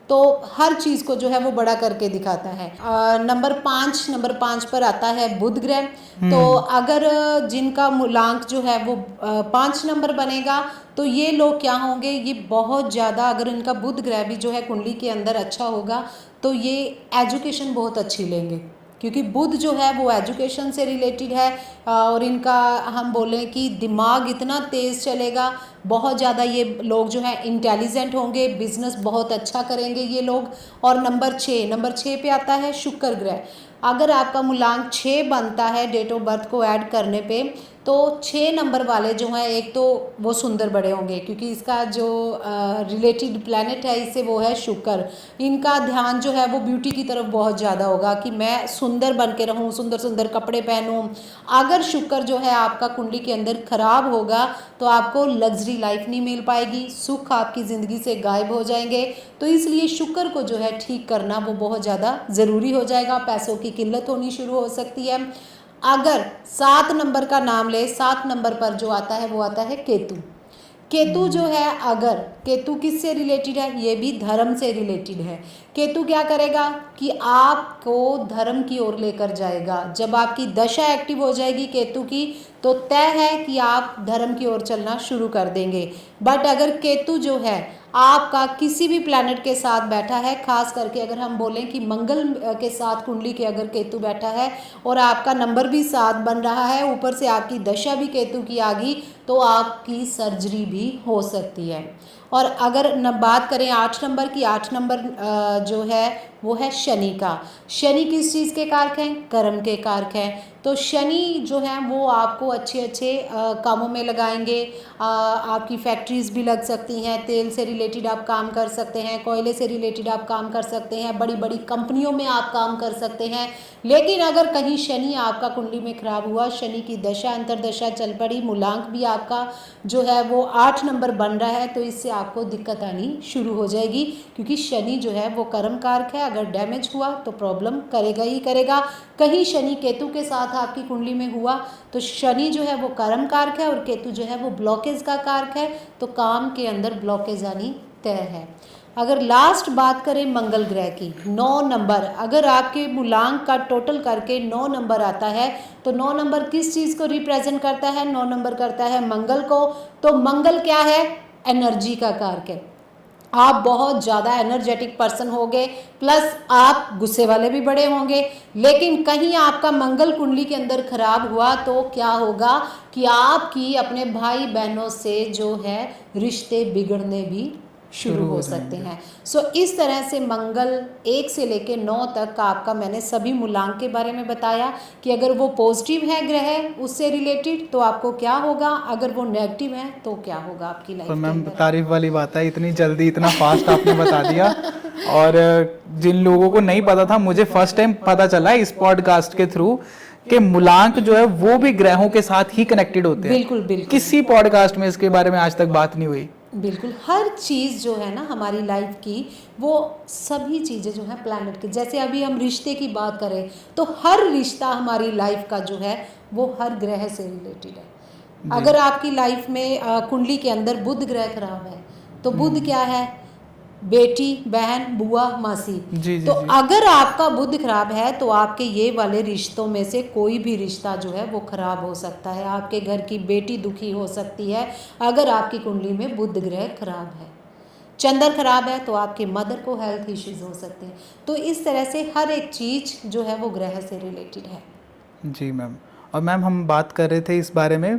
तो हर चीज़ को जो है वो बड़ा करके दिखाता है। नंबर 5 पर आता है बुध ग्रह। तो अगर जिनका मूलांक जो है वो 5 नंबर बनेगा, तो ये लोग क्या होंगे, ये बहुत ज़्यादा, अगर इनका बुध ग्रह भी जो है कुंडली के अंदर अच्छा होगा तो ये एजुकेशन बहुत अच्छी लेंगे, क्योंकि बुध जो है वो एजुकेशन से रिलेटेड है। और इनका हम बोलें कि दिमाग इतना तेज़ चलेगा, बहुत ज़्यादा ये लोग जो है इंटेलिजेंट होंगे, बिजनेस बहुत अच्छा करेंगे ये लोग। और नंबर 6 पे आता है शुक्र ग्रह। अगर आपका मूलांक 6 बनता है डेट ऑफ बर्थ को ऐड करने पे, तो 6 नंबर वाले जो हैं, एक तो वो सुंदर बड़े होंगे, क्योंकि इसका जो रिलेटेड प्लैनेट है इससे वो है शुक्र। इनका ध्यान जो है वो ब्यूटी की तरफ बहुत ज़्यादा होगा कि मैं सुंदर बन के रहूँ, सुंदर सुंदर कपड़े पहनूँ। अगर शुक्र जो है आपका कुंडली के अंदर खराब होगा तो आपको लग्जरी लाइफ नहीं मिल पाएगी, सुख आपकी ज़िंदगी से गायब हो जाएंगे। तो इसलिए शुक्र को जो है ठीक करना वो बहुत ज़्यादा ज़रूरी हो जाएगा, पैसों की किल्लत होनी शुरू हो सकती है। अगर 7 नंबर का नाम ले, 7 नंबर पर जो आता है वो आता है केतु। केतु जो है, अगर केतु किससे रिलेटेड है, ये भी धर्म से रिलेटेड है। केतु क्या करेगा कि आपको धर्म की ओर लेकर जाएगा। जब आपकी दशा एक्टिव हो जाएगी केतु की, तो तय है कि आप धर्म की ओर चलना शुरू कर देंगे। बट अगर केतु जो है आपका किसी भी प्लैनेट के साथ बैठा है, खास करके अगर हम बोलें कि मंगल के साथ कुंडली के अगर केतु बैठा है और आपका नंबर भी 7 बन रहा है, ऊपर से आपकी दशा भी केतु की आ गई, तो आपकी सर्जरी भी हो सकती है। और अगर न बात करें 8 नंबर की, 8 नंबर जो है वो है शनि का। शनि किस चीज़ के कारक हैं, कर्म के कारक हैं। तो शनि जो है वो आपको अच्छे अच्छे कामों में लगाएंगे। आपकी फैक्ट्रीज़ भी लग सकती हैं, तेल से रिलेटेड आप काम कर सकते हैं, कोयले से रिलेटेड आप काम कर सकते हैं, बड़ी बड़ी कंपनियों में आप काम कर सकते हैं। लेकिन अगर कहीं शनि आपका कुंडली में खराब हुआ, शनि की दशा अंतरदशा चल पड़ी, मूलांक भी आपका जो है वो 8 नंबर बन रहा है, तो इससे आपको दिक्कत आनी शुरू हो जाएगी, क्योंकि शनि जो है वो कर्म कारक है। अगर डैमेज हुआ तो प्रॉब्लम करेगा ही करेगा। कहीं शनि केतु के साथ आपकी कुंडली में हुआ तो शनि जो है वो कर्म कारक है और केतु जो है वो ब्लॉकेज का कारक है, तो काम के अंदर ब्लॉकेज आनी तय है। अगर लास्ट बात करें मंगल ग्रह की, 9 नंबर, अगर आपके मूलांक का टोटल करके 9 नंबर आता है, तो 9 नंबर किस चीज़ को रिप्रेजेंट करता है, 9 नंबर करता है मंगल को। तो मंगल क्या है, एनर्जी का कारक है। आप बहुत ज़्यादा एनर्जेटिक पर्सन होंगे, प्लस आप गुस्से वाले भी बड़े होंगे। लेकिन कहीं आपका मंगल कुंडली के अंदर खराब हुआ तो क्या होगा कि आपकी अपने भाई बहनों से जो है रिश्ते बिगड़ने भी शुरू हो सकते हैं। सो इस तरह से मंगल 1 से लेके 9 तक आपका मैंने सभी मूलांक के बारे में बताया कि अगर वो पॉजिटिव है ग्रह उससे रिलेटेड तो आपको क्या होगा, अगर वो नेगेटिव है तो क्या होगा आपकी लाइफ तो के मैम अंदर। तारीफ वाली बात है, इतनी जल्दी इतना फास्ट आपने बता दिया। और जिन लोगों को नहीं पता था, मुझे फर्स्ट टाइम पता चला इस पॉडकास्ट के थ्रू कि मूलांक जो है वो भी ग्रहों के साथ ही कनेक्टेड होते हैं। बिल्कुल बिल्कुल किसी पॉडकास्ट में इसके बारे में आज तक बात नहीं हुई। बिल्कुल, हर चीज़ जो है ना हमारी लाइफ की, वो सभी चीज़ें जो है प्लैनेट की, जैसे अभी हम रिश्ते की बात करें तो हर रिश्ता हमारी लाइफ का जो है वो हर ग्रह से रिलेटेड है। अगर आपकी लाइफ में कुंडली के अंदर बुध ग्रह खराब है, तो बुध क्या है, बेटी, बहन, बुआ, मासी। जी, जी, तो जी। अगर आपका बुध खराब है तो आपके ये वाले रिश्तों में से कोई भी रिश्ता जो है वो खराब हो सकता है। आपके घर की बेटी दुखी हो सकती है अगर आपकी कुंडली में बुध ग्रह खराब है। चंद्र खराब है तो आपके मदर को हेल्थ इश्यूज हो सकते हैं। तो इस तरह से हर एक चीज़ जो है वो ग्रह से रिलेटेड है। जी मैम। और मैम हम बात कर रहे थे इस बारे में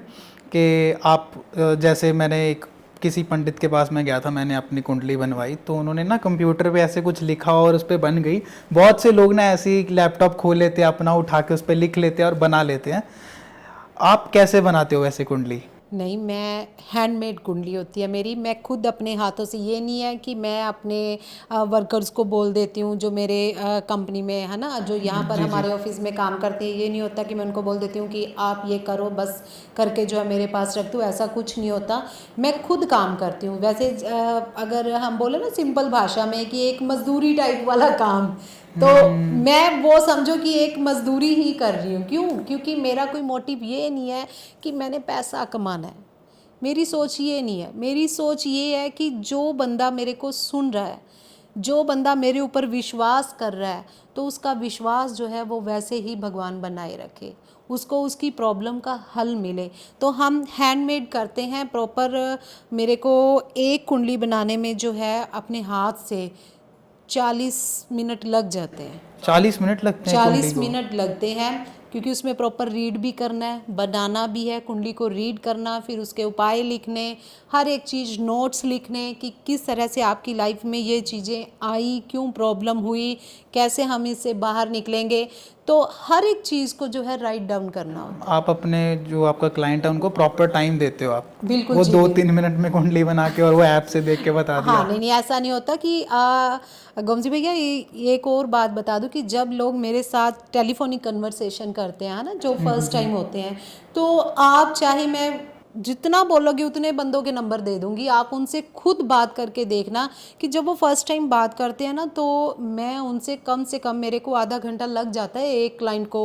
कि आप जैसे मैंने एक किसी पंडित के पास मैं गया था, मैंने अपनी कुंडली बनवाई, तो उन्होंने ना कंप्यूटर पे ऐसे कुछ लिखा और उस पर बन गई। बहुत से लोग ना ऐसे ही लैपटॉप खोल लेते हैं, अपना उठा के उस पर लिख लेते हैं और बना लेते हैं। आप कैसे बनाते हो वैसे कुंडली? नहीं, मैं हैंडमेड कुंडली होती है मेरी। मैं खुद अपने हाथों से, ये नहीं है कि मैं अपने वर्कर्स को बोल देती हूँ जो मेरे कंपनी में है ना, जो यहाँ पर हमारे ऑफिस में काम करते हैं, ये नहीं होता कि मैं उनको बोल देती हूँ कि आप ये करो, बस करके जो है मेरे पास रख दो, ऐसा कुछ नहीं होता। मैं खुद काम करती हूँ। वैसे अगर हम बोले ना सिंपल भाषा में कि एक मजदूरी टाइप वाला काम, तो मैं वो समझो कि एक मजदूरी ही कर रही हूँ। क्यों? क्योंकि मेरा कोई मोटिव ये नहीं है कि मैंने पैसा कमाना है। मेरी सोच ये नहीं है। मेरी सोच ये है कि जो बंदा मेरे को सुन रहा है, जो बंदा मेरे ऊपर विश्वास कर रहा है, तो उसका विश्वास जो है वो वैसे ही भगवान बनाए रखे, उसको उसकी प्रॉब्लम का हल मिले। तो हम हैंडमेड करते हैं प्रॉपर। मेरे को एक कुंडली बनाने में जो है अपने हाथ से 40 मिनट लग जाते हैं। 40 मिनट लगते हैं कुंडली 40 को? मिनट लगते हैं, क्योंकि उसमें प्रॉपर रीड भी करना है, बनाना भी है, कुंडली को रीड करना, फिर उसके उपाय लिखने, हर एक चीज़ नोट्स लिखने कि किस तरह से आपकी लाइफ में ये चीज़ें आई, क्यों प्रॉब्लम हुई, कैसे हम इससे बाहर निकलेंगे। तो हर एक चीज़ को जो है राइट डाउन करना होता है। आप अपने जो आपका क्लाइंट है उनको प्रॉपर टाइम देते हो आप? बिल्कुल वो जी, 2-3 मिनट में कुंडली बना के और वो ऐप से देख के बता दिया? हाँ, नहीं ऐसा नहीं होता कि गोमजी भैया, ये एक और बात बता दूं कि जब लोग मेरे साथ टेलीफोनिक कन्वर्सेशन करते हैं ना, जो फर्स्ट टाइम होते हैं, तो आप चाहे मैं जितना बोलोगे उतने बंदों के नंबर दे दूंगी, आप उनसे खुद बात करके देखना कि जब वो फर्स्ट टाइम बात करते हैं ना, तो मैं उनसे कम से कम, मेरे को आधा घंटा लग जाता है एक क्लाइंट को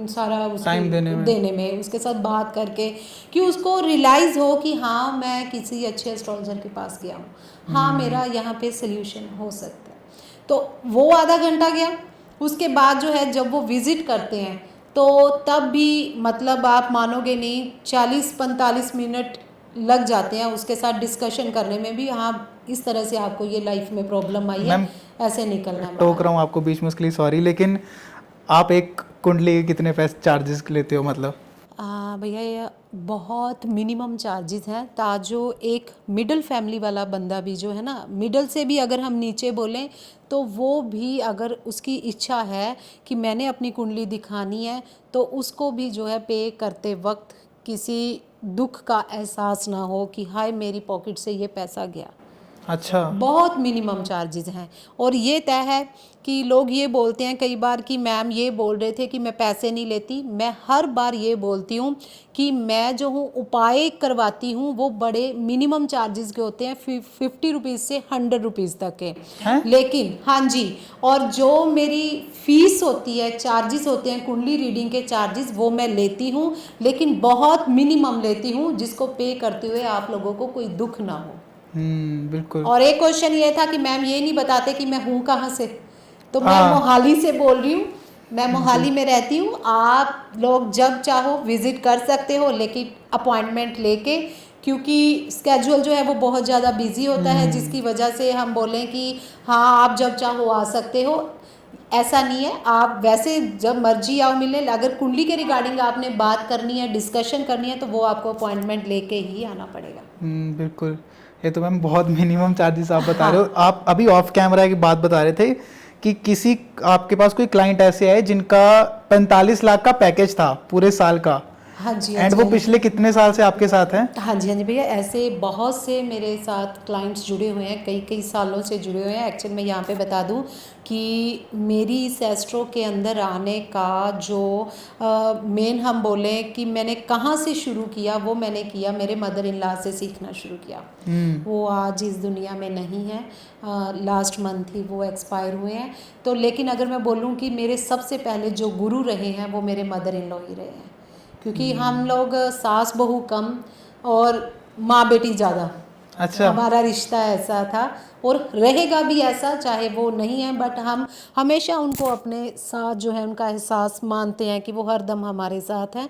सारा टाइम देने में, उसके साथ बात करके, कि उसको रियलाइज़ हो कि हाँ मैं किसी अच्छे एस्ट्रोलॉजर के पास गया हूँ, हाँ मेरा यहाँ पे सोल्यूशन हो सकता है। तो वो आधा घंटा गया। उसके बाद जो है जब वो विज़िट करते हैं, तो तब भी मतलब आप मानोगे नहीं, 40-45 मिनट लग जाते हैं उसके साथ डिस्कशन करने में भी। हाँ, इस तरह से आपको ये लाइफ में प्रॉब्लम आई है, मैम, ऐसे निकलना है टोक बाहर। रहा हूँ आपको बीच में, उसके लिए सॉरी, लेकिन आप एक कुंडली के कितने पैसे चार्जेस लेते हो मतलब? भैया ये बहुत मिनिमम चार्जेस हैं, ताजो एक मिडिल फैमिली वाला बंदा भी जो है ना, मिडिल से भी अगर हम नीचे बोलें, तो वो भी अगर उसकी इच्छा है कि मैंने अपनी कुंडली दिखानी है, तो उसको भी जो है पे करते वक्त किसी दुख का एहसास ना हो कि हाय मेरी पॉकेट से ये पैसा गया। अच्छा। बहुत मिनिमम चार्जेस हैं। और ये तय है कि लोग ये बोलते हैं कई बार कि मैम ये बोल रहे थे कि मैं पैसे नहीं लेती। मैं हर बार ये बोलती हूँ कि मैं जो हूँ उपाय करवाती हूँ, वो बड़े मिनिमम चार्जेस के होते हैं, 50 रुपीज़ से 100 रुपीज़ तक के हैं? लेकिन हाँ जी, और जो मेरी फीस होती है, चार्जेस होते हैं कुंडली रीडिंग के चार्जेस, वो मैं लेती हूँ, लेकिन बहुत मिनिमम लेती हूँ, जिसको पे करते हुए आप लोगों को कोई दुख ना हो। बिल्कुल। और एक क्वेश्चन ये था कि मैम ये नहीं बताते कि मैं हूँ कहाँ से, तो मैं हाँ। मोहाली से बोल रही हूँ। मैं मोहाली में रहती हूँ। आप लोग जब चाहो विजिट कर सकते हो, लेकिन अपॉइंटमेंट लेके, क्योंकि स्केड्यूल जो है वो बहुत ज़्यादा बिजी होता है, जिसकी वजह से हम बोलें कि हाँ आप जब चाहो आ सकते हो। ऐसा नहीं है, आप वैसे जब मर्जी आओ मिलने। अगर कुंडली के रिगार्डिंग आपने बात करनी है, डिस्कशन करनी है, तो वो आपको अपॉइंटमेंट लेके ही आना पड़ेगा। बिल्कुल। ये तो मैम बहुत मिनिमम चार्जेस आप बता रहे हो। हाँ। आप अभी ऑफ कैमरा की बात बता रहे थे कि किसी आपके पास कोई क्लाइंट ऐसे आए जिनका 45 लाख का पैकेज था पूरे साल का, हाँ जी, हाँ एंड जी, वो हाँ जी। पिछले कितने साल से आपके साथ हैं? हाँ जी, हाँ जी भैया, ऐसे बहुत से मेरे साथ क्लाइंट्स जुड़े हुए हैं, कई कई सालों से जुड़े हुए हैं। एक्चुअली मैं यहाँ पे बता दूँ कि मेरी इस एस्ट्रो के अंदर आने का जो मेन हम बोलें कि मैंने कहाँ से शुरू किया, वो मैंने किया मेरे मदर इन लॉ से सीखना शुरू किया। वो आज इस दुनिया में नहीं है, लास्ट मंथ ही वो एक्सपायर हुए हैं। तो लेकिन अगर मैं बोलूँ कि मेरे सबसे पहले जो गुरु रहे हैं वो मेरे मदर इन लॉ ही रहे हैं, क्योंकि हम लोग सास बहू कम और माँ बेटी ज़्यादा। अच्छा। हमारा रिश्ता ऐसा था और रहेगा भी ऐसा, चाहे वो नहीं है, बट हम हमेशा उनको अपने साथ जो है उनका एहसास मानते हैं कि वो हर दम हमारे साथ हैं।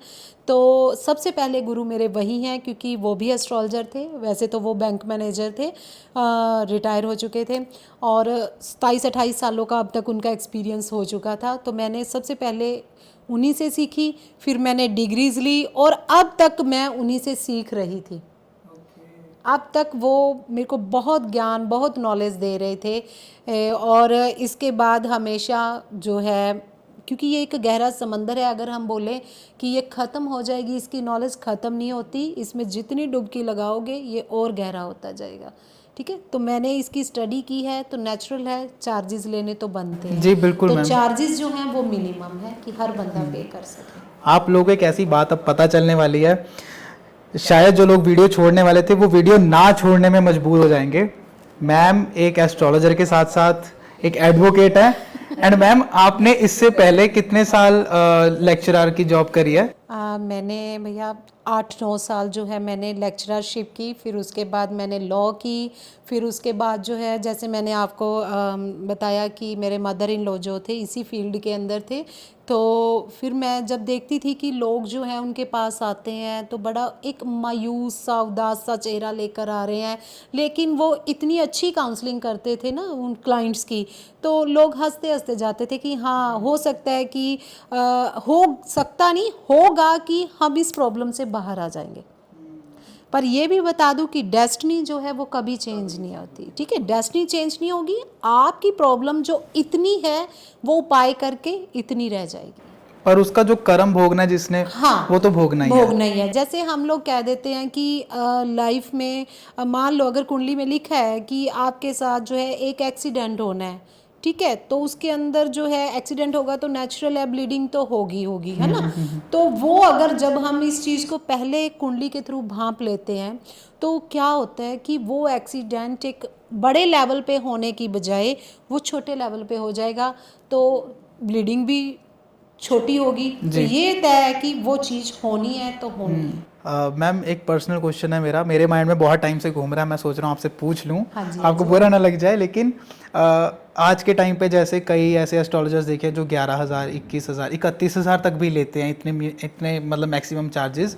तो सबसे पहले गुरु मेरे वही हैं, क्योंकि वो भी एस्ट्रोलॉजर थे। वैसे तो वो बैंक मैनेजर थे, रिटायर हो चुके थे, और 27-28 सालों का अब तक उनका एक्सपीरियंस हो चुका था। तो मैंने सबसे पहले उन्हीं से सीखी, फिर मैंने डिग्रीज ली, और अब तक मैं उन्हीं से सीख रही थी। अब तक वो मेरे को बहुत ज्ञान बहुत नॉलेज दे रहे थे और इसके बाद हमेशा जो है, क्योंकि ये एक गहरा समंदर है, अगर हम बोलें कि ये ख़त्म हो जाएगी, इसकी नॉलेज ख़त्म नहीं होती, इसमें जितनी डुबकी लगाओगे ये और गहरा होता जाएगा। ठीक है, तो मैंने इसकी स्टडी की है, तो नेचुरल है चार्जेस लेने तो बनते हैं। जी बिल्कुल तो मैम। चार्जेस जो हैं वो मिनिमम है कि हर बंदा पे कर सके। आप लोगों को एक ऐसी बात अब पता चलने वाली है, शायद जो लोग वीडियो छोड़ने वाले थे वो वीडियो ना छोड़ने में मजबूर हो जाएंगे। मैम एक एस्ट्रोलॉजर के साथ साथ एक एडवोकेट है। एंड मैम आपने इससे पहले कितने साल लेक्चरर की जॉब करी है? मैंने भैया 8-9 साल जो है मैंने लेक्चरशिप की, फिर उसके बाद मैंने लॉ की, फिर उसके बाद जो है जैसे मैंने आपको बताया कि मेरे मदर इन लॉ जो थे इसी फील्ड के अंदर थे, तो फिर मैं जब देखती थी कि लोग जो हैं उनके पास आते हैं तो बड़ा एक मायूस सा उदास सा चेहरा लेकर आ रहे हैं, लेकिन वो इतनी अच्छी काउंसलिंग करते थे ना उन क्लाइंट्स की, तो लोग हंसते हंसते जाते थे कि हाँ हो सकता है कि हो सकता नहीं होगा कि हम इस प्रॉब्लम से बाहर आ जाएंगे। पर ये भी बता दूं कि डेस्टिनी जो है वो कभी चेंज नहीं होती। ठीक है, डेस्टिनी चेंज नहीं होगी, आपकी प्रॉब्लम जो इतनी है वो उपाय करके इतनी रह जाएगी। पर उसका जो कर्म भोगना जिसने, हाँ, वो तो भोगना ही है। भोगना ही है। जैसे हम लोग कह देते हैं कि लाइफ में मान लो अगर कुंडली में लिखा है कि आपके साथ जो है एक एक्सीडेंट होना है, ठीक है, तो उसके अंदर जो है एक्सीडेंट होगा तो नेचुरल है, ब्लीडिंग तो होगी होगी, है ना। तो वो अगर जब हम इस चीज़ को पहले कुंडली के थ्रू भांप लेते हैं तो क्या होता है कि वो एक्सीडेंट एक बड़े लेवल पे होने की बजाय वो छोटे लेवल पे हो जाएगा, तो ब्लीडिंग भी छोटी होगी। तो ये तय है कि वो चीज़ होनी है तो होनी है। मैम एक पर्सनल क्वेश्चन है मेरा, मेरे माइंड में बहुत टाइम से घूम रहा है, मैं सोच रहा हूँ आपसे पूछ लूँ। हाँ जी, आपको बुरा ना लग जाए, लेकिन आज के टाइम पे जैसे कई ऐसे एस्ट्रोलॉजर्स देखे जो 11,000, 21,000, 31,000 तक भी लेते हैं, इतने मतलब मैक्सिमम चार्जेस।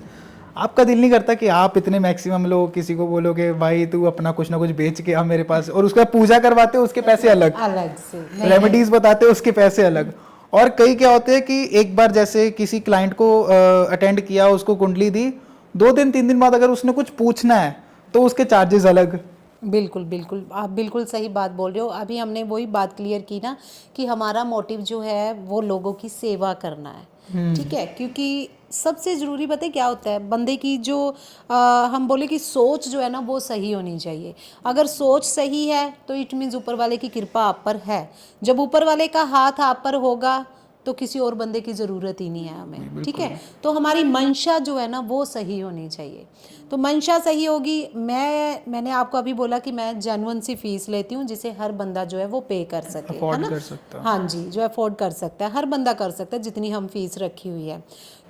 आपका दिल नहीं करता कि आप इतने मैक्सिमम लो, किसी को बोलो कि भाई तू अपना कुछ ना कुछ बेच के आ मेरे पास, और उसके बाद पूजा करवाते हो उसके पैसे अलग, अलग से रेमेडीज बताते हो उसके पैसे अलग। और कई क्या होते हैं कि एक बार जैसे किसी क्लाइंट को अटेंड किया, उसको कुंडली दी, 2 दिन 3 दिन बाद अगर उसने कुछ पूछना है तो उसके चार्जेस अलग। बिल्कुल बिल्कुल, आप बिल्कुल सही बात बोल रहे हो। अभी हमने वही बात क्लियर की ना कि हमारा मोटिव जो है वो लोगों की सेवा करना है। ठीक है, क्योंकि सबसे ज़रूरी पता है क्या होता है, बंदे की जो हम बोले कि सोच जो है ना वो सही होनी चाहिए। अगर सोच सही है तो इट मीन्स ऊपर वाले की कृपा आप पर है। जब ऊपर वाले का हाथ आप पर होगा तो किसी और बंदे की ज़रूरत ही नहीं है हमें। ठीक है, तो हमारी मंशा जो है ना वो सही होनी चाहिए। तो मंशा सही होगी। मैंने आपको अभी बोला कि मैं जेन्युइन सी फीस लेती हूँ जिसे हर बंदा जो है वो पे कर सके, है अफोर्ड ना। कर सकता है। हाँ जी, जो अफोर्ड कर सकता है, हर बंदा कर सकता है जितनी हम फीस रखी हुई है।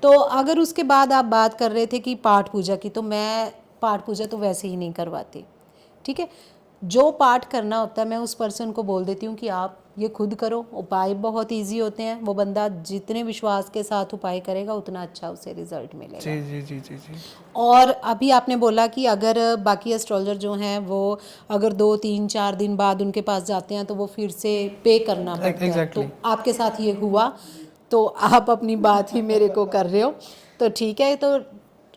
तो अगर उसके बाद आप बात कर रहे थे कि पाठ पूजा की, तो मैं पाठ पूजा तो वैसे ही नहीं करवाती। ठीक है, जो पाठ करना होता है मैं उस पर्सन को बोल देती हूँ कि आप ये खुद करो। उपाय बहुत इजी होते हैं, वो बंदा जितने विश्वास के साथ उपाय करेगा उतना अच्छा उसे रिजल्ट मिलेगा। जी जी जी जी जी। और अभी आपने बोला कि अगर बाकी एस्ट्रोलॉजर जो हैं वो अगर 2-3-4 दिन बाद उनके पास जाते हैं तो वो फिर से पे करना पड़ता है। तो आपके साथ ये हुआ, तो आप अपनी बात ही मेरे को कर रहे हो, तो ठीक है, तो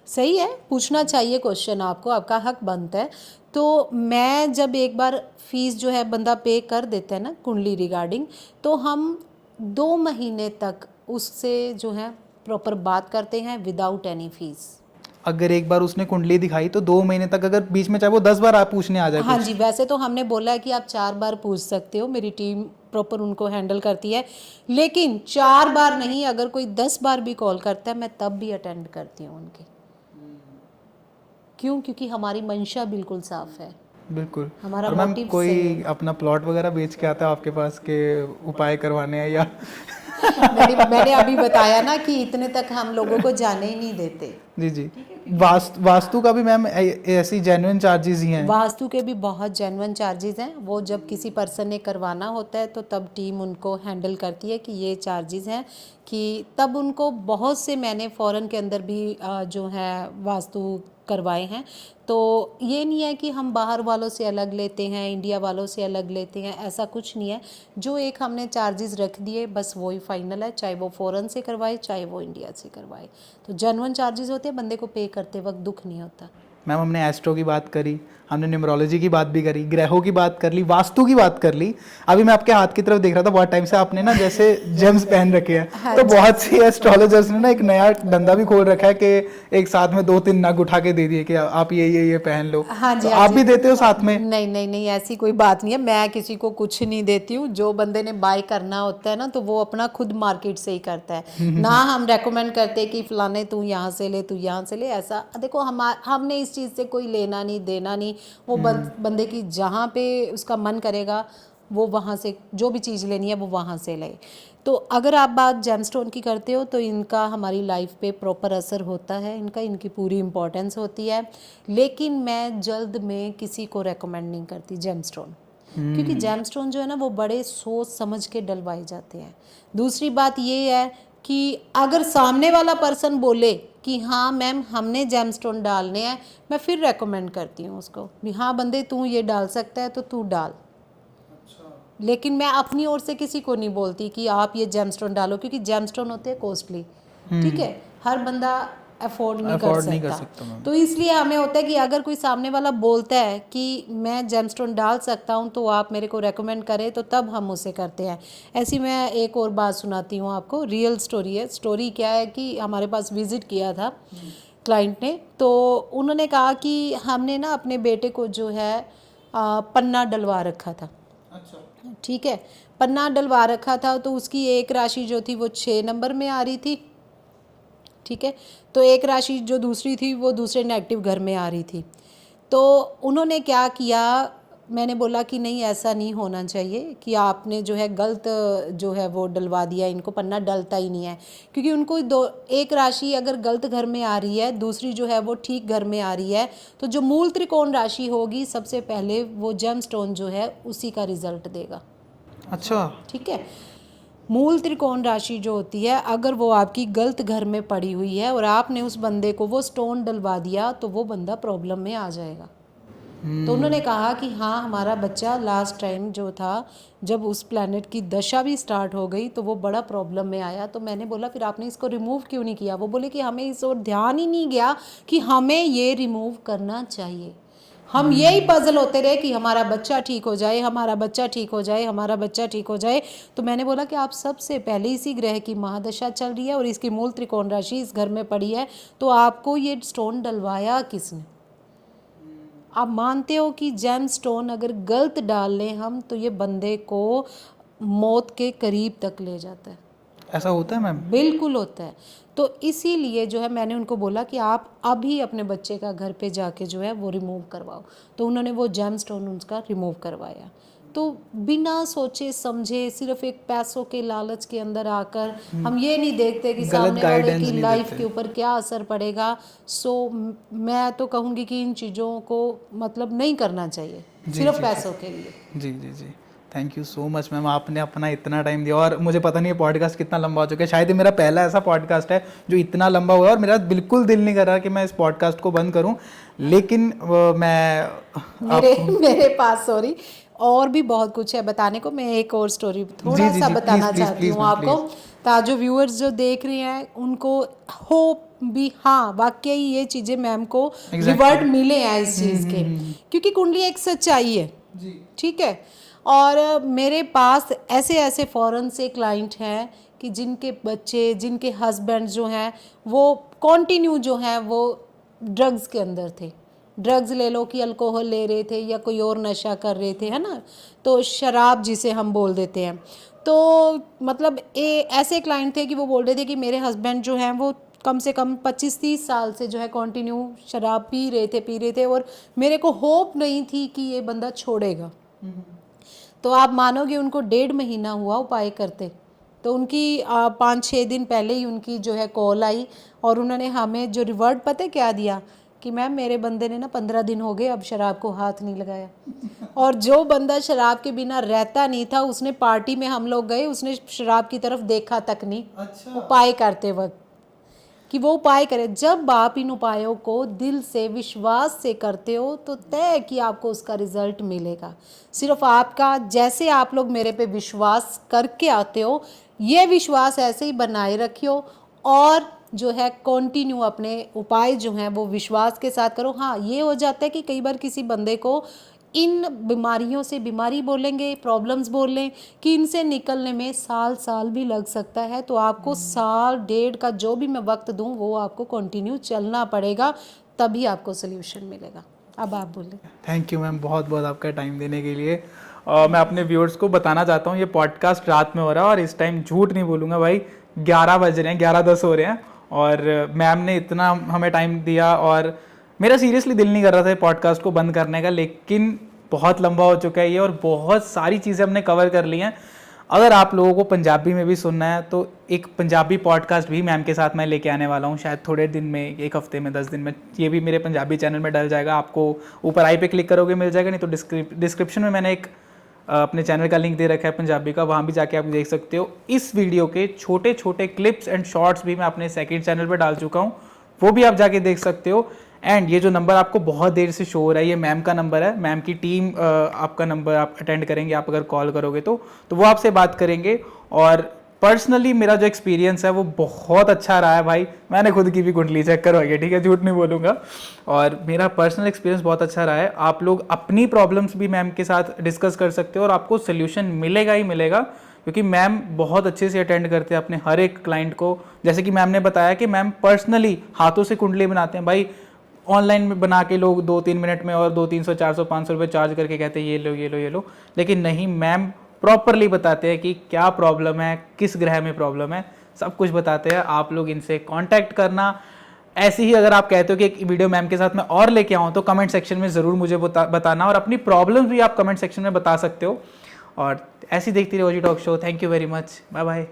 सही है, पूछना चाहिए क्वेश्चन, आपको आपका हक बनता है। तो मैं जब एक बार फीस जो है बंदा पे कर देता है ना कुंडली रिगार्डिंग, तो हम 2 महीने तक उससे जो है प्रॉपर बात करते हैं विदाउट एनी फीस। अगर एक बार उसने कुंडली दिखाई तो 2 महीने तक, अगर बीच में चाहे वो 10 बार आप पूछने आ जाए हाँ कुछ। जी, वैसे तो हमने बोला है कि आप 4 बार पूछ सकते हो, मेरी टीम प्रॉपर उनको हैंडल करती है, लेकिन 4 बार नहीं, अगर कोई 10 बार भी कॉल करता है मैं तब भी अटेंड करती हूँ उनकी। क्यों? क्योंकि हमारी मंशा बिल्कुल साफ है। बिल्कुल। हमारा और मैम मोटिव कोई अपना प्लॉट वगैरह बेच के आता है आपके पास के उपाय करवाने हैं या? मैंने अभी बताया ना कि इतने तक हम लोगों को जाने ही नहीं देते। जी जी। वास्तु का भी मैम ऐसी जेन्युइन चार्जेस ही हैं? वास्तु के भी बहुत जेन्युइन चार्जेस हैं। वो जब किसी पर्सन ने करवाना होता है तो तब टीम उनको हैंडल करती है कि ये चार्जेस हैं, कि तब उनको बहुत से मैंने फ़ॉरेन के अंदर भी जो है वास्तु करवाए हैं। तो ये नहीं है कि हम बाहर वालों से अलग लेते हैं, इंडिया वालों से अलग लेते हैं, ऐसा कुछ नहीं है। जो एक हमने चार्जेस रख दिए बस वही फाइनल है, चाहे वो फ़ॉरेन से करवाए चाहे वो इंडिया से करवाए। तो जेन्युइन चार्जेस होते हैं, बंदे को पे करते वक्त दुख नहीं होता। मैम हमने एस्ट्रो की बात करी, हमने न्यूमरोलॉजी की बात भी करी, ग्रहों की बात कर ली, वास्तु की बात कर ली। अभी मैं आपके हाथ की तरफ देख रहा था बहुत टाइम से, आपने ना जैसे जेम्स पहन रखे हैं। हाँ तो जी। बहुत सी एस्ट्रोलॉजर्स ने ना एक नया धंधा भी खोल रखा है कि एक साथ में 2-3 नग उठा के दे दिए कि आप ये पहन लो। हाँ तो जी, हाँ आप जी। भी देते हो साथ में? नहीं नहीं नहीं, ऐसी कोई बात नहीं है, मैं किसी को कुछ नहीं देती हूँ। जो बंदे ने बाय करना होता है ना, तो वो अपना खुद मार्केट से ही करता है ना। हम रेकमेंड करते कि फलाने तू यहाँ से ले, तू यहाँ से ले। ऐसा देखो, हमने इस चीज़ से कोई लेना नहीं देना नहीं। वो बंदे की जहाँ पे उसका मन करेगा वो वहाँ से जो भी चीज़ लेनी है वो वहाँ से ले। तो अगर आप बात जेमस्टोन की करते हो तो इनका हमारी लाइफ पे प्रॉपर असर होता है, इनकी पूरी इम्पोर्टेंस होती है। लेकिन मैं जल्द में किसी को रेकमेंड नहीं करती जेमस्टोन, क्योंकि जेमस्टोन जो है ना वो बड़े सोच समझ के डलवाए जाते हैं। दूसरी बात ये है कि अगर सामने वाला पर्सन बोले कि हाँ मैम हमने जेमस्टोन डालने हैं, मैं फिर रेकमेंड करती हूँ उसको भी हाँ बंदे तू ये डाल सकता है तो तू डाल। लेकिन मैं अपनी ओर से किसी को नहीं बोलती कि आप ये जेमस्टोन डालो, क्योंकि जेमस्टोन होते हैं कॉस्टली, ठीक है, हर बंदा अफोर्ड नहीं कर सकता। मैम। तो इसलिए हमें होता है कि अगर कोई सामने वाला बोलता है कि मैं जेमस्टोन डाल सकता हूँ तो आप मेरे को रेकमेंड करें, तो तब हम उसे करते हैं। ऐसी मैं एक और बात सुनाती हूँ आपको, रियल स्टोरी है। स्टोरी क्या है कि हमारे पास विजिट किया था क्लाइंट ने, तो उन्होंने कहा कि हमने ना अपने बेटे को जो है पन्ना डलवा रखा था। ठीक है, पन्ना डलवा रखा था, तो उसकी एक राशि जो थी वो 6 नंबर में आ रही थी। ठीक है, तो एक राशि जो दूसरी थी वो दूसरे नेगेटिव घर में आ रही थी। तो उन्होंने क्या किया, मैंने बोला कि नहीं ऐसा नहीं होना चाहिए कि आपने जो है गलत जो है वो डलवा दिया, इनको पन्ना डलता ही नहीं है। क्योंकि उनको एक राशि अगर गलत घर में आ रही है, दूसरी जो है वो ठीक घर में आ रही है, तो जो मूल त्रिकोण राशि होगी सबसे पहले वो जेमस्टोन जो है उसी का रिजल्ट देगा। अच्छा, ठीक है, मूल त्रिकोण राशि जो होती है अगर वो आपकी गलत घर में पड़ी हुई है और आपने उस बंदे को वो स्टोन डलवा दिया तो वो बंदा प्रॉब्लम में आ जाएगा। तो उन्होंने कहा कि हाँ हमारा बच्चा लास्ट टाइम जो था, जब उस प्लैनेट की दशा भी स्टार्ट हो गई तो वो बड़ा प्रॉब्लम में आया। तो मैंने बोला फिर आपने इसको रिमूव क्यों नहीं किया? वो बोले कि हमें इस ओर ध्यान ही नहीं गया कि हमें ये रिमूव करना चाहिए। हम यही पजल होते रहे कि हमारा बच्चा ठीक हो जाए, हमारा बच्चा ठीक हो जाए, हमारा बच्चा ठीक हो जाए। तो मैंने बोला कि आप सबसे पहले इसी ग्रह की महादशा चल रही है और इसकी मूल त्रिकोण राशि इस घर में पड़ी है, तो आपको ये स्टोन डलवाया किसने? आप मानते हो कि जेम स्टोन अगर गलत डाल लें हम तो ये बंदे को मौत के करीब तक ले जाता है। ऐसा होता है मैम? बिल्कुल होता है। तो इसीलिए जो है मैंने उनको बोला कि आप अभी अपने बच्चे का घर पे जाके जो है वो रिमूव करवाओ। तो उन्होंने वो जेम स्टोन उसका रिमूव करवाया। तो बिना सोचे समझे सिर्फ एक पैसों के लालच के अंदर आकर हम ये नहीं देखते कि सामने वाले की लाइफ के ऊपर क्या असर पड़ेगा। मैं तो कहूँगी कि इन चीज़ों को मतलब नहीं करना चाहिए सिर्फ पैसों के लिए। जी जी जी, thank you so much ma'am, आपने अपना इतना टाइम दिया। और मुझे पता नहीं है पॉडकास्ट कितना लंबा हो चुका है, शायद ये मेरा पहला ऐसा पॉडकास्ट है जो इतना लंबा हुआ है और मेरा बिल्कुल दिल नहीं कर रहा कि मैं इस पॉडकास्ट को बंद करूं, लेकिन मेरे पास सॉरी और भी बहुत कुछ है बताने को। मैं एक और स्टोरी थोड़ा सा बताना चाहती हूँ आपको, ताकि जो व्यूअर्स जो देख रहे हैं उनको होप भी हाँ वाकई ये चीज़ें मैम को रिवर्ट मिले हैं इस चीज़ के, क्योंकि कुंडली एक सच्चाई है। ठीक है, और मेरे पास ऐसे ऐसे फॉरेन से क्लाइंट हैं कि जिनके बच्चे, जिनके हस्बैंड जो हैं वो कंटिन्यू जो हैं वो ड्रग्स के अंदर थे। ड्रग्स ले लो कि अल्कोहल ले रहे थे या कोई और नशा कर रहे थे, है ना, तो शराब जिसे हम बोल देते हैं। तो मतलब ऐसे क्लाइंट थे कि वो बोल रहे थे कि मेरे हस्बैंड जो हैं वो कम से कम 25-30 साल से जो है कंटिन्यू शराब पी रहे थे और मेरे को होप नहीं थी कि ये बंदा छोड़ेगा। तो आप मानोगे उनको 1.5 महीना हुआ उपाय करते, तो उनकी 5-6 दिन पहले ही उनकी जो है कॉल आई और उन्होंने हमें जो रिवर्ट पता है क्या दिया कि मैम मेरे बंदे ने ना 15 दिन हो गए अब शराब को हाथ नहीं लगाया। और जो बंदा शराब के बिना रहता नहीं था, उसने पार्टी में हम लोग गए, उसने शराब की तरफ देखा तक नहीं। अच्छा। उपाय करते वक्त कि वो उपाय करे। जब आप इन उपायों को दिल से विश्वास से करते हो तो तय कि आपको उसका रिजल्ट मिलेगा। सिर्फ आपका जैसे आप लोग मेरे पे विश्वास करके आते हो, ये विश्वास ऐसे ही बनाए रखियो और जो है कंटिन्यू अपने उपाय जो हैं वो विश्वास के साथ करो। हाँ, ये हो जाता है कि कई बार किसी बंदे को इन बीमारियों से, बीमारी बोलेंगे, प्रॉब्लम्स बोल लें, कि इनसे निकलने में साल साल भी लग सकता है। तो आपको साल डेढ़ का जो भी मैं वक्त दूं वो आपको कंटिन्यू चलना पड़ेगा, तभी आपको सोल्यूशन मिलेगा। अब आप बोलें। थैंक यू मैम, बहुत बहुत आपका टाइम देने के लिए। मैं अपने व्यूअर्स को बताना चाहता हूँ, ये पॉडकास्ट रात में हो रहा है और इस टाइम झूठ नहीं बोलूँगा भाई, 11 बज रहे हैं, 11:10 हो रहे हैं। और मैम ने इतना हमें टाइम दिया और मेरा सीरियसली दिल नहीं कर रहा था पॉडकास्ट को बंद करने का, लेकिन बहुत लंबा हो चुका है ये और बहुत सारी चीज़ें हमने कवर कर ली हैं। अगर आप लोगों को पंजाबी में भी सुनना है तो एक पंजाबी पॉडकास्ट भी मैम के साथ मैं लेके आने वाला हूँ, शायद थोड़े दिन में, 1 हफ्ते में, 10 दिन में। ये भी मेरे पंजाबी चैनल में डल जाएगा, आपको ऊपर आई पे क्लिक करोगे मिल जाएगा, नहीं तो डिस्क्रिप्शन में मैंने एक अपने चैनल का लिंक दे रखा है पंजाबी का, वहाँ भी जाके आप देख सकते हो। इस वीडियो के छोटे छोटे क्लिप्स एंड शॉर्ट्स भी मैं अपने सेकंड चैनल पर डाल चुका हूँ, वो भी आप जाके देख सकते हो। एंड ये जो नंबर आपको बहुत देर से शो हो रहा है, ये मैम का नंबर है, मैम की टीम आपका नंबर आप अटेंड करेंगे, आप अगर कॉल करोगे तो वो आपसे बात करेंगे। और पर्सनली मेरा जो एक्सपीरियंस है वो बहुत अच्छा रहा है भाई, मैंने खुद की भी कुंडली चेक करवाई है, ठीक है, झूठ नहीं बोलूँगा। और मेरा पर्सनल एक्सपीरियंस बहुत अच्छा रहा है। आप लोग अपनी प्रॉब्लम्स भी मैम के साथ डिस्कस कर सकते हो और आपको सोल्यूशन मिलेगा ही मिलेगा, क्योंकि मैम बहुत अच्छे से अटेंड करते हैं अपने हर एक क्लाइंट को। जैसे कि मैम ने बताया कि मैम पर्सनली हाथों से कुंडली बनाते हैं भाई, ऑनलाइन में बना के लोग 2-3 मिनट में और 200-300 400 500 रुपये चार्ज करके कहते हैं ये लो ये लो ये लो, लेकिन नहीं, मैम प्रॉपरली बताते हैं कि क्या प्रॉब्लम है, किस ग्रह में प्रॉब्लम है, सब कुछ बताते हैं। आप लोग इनसे कांटेक्ट करना। ऐसे ही अगर आप कहते हो कि एक वीडियो मैम के साथ मैं और लेके आऊँ तो कमेंट सेक्शन में ज़रूर मुझे बताना, और अपनी प्रॉब्लम्स भी आप कमेंट सेक्शन में बता सकते हो। और ऐसी देखती रहो OG talk show. Thank you very much, bye bye.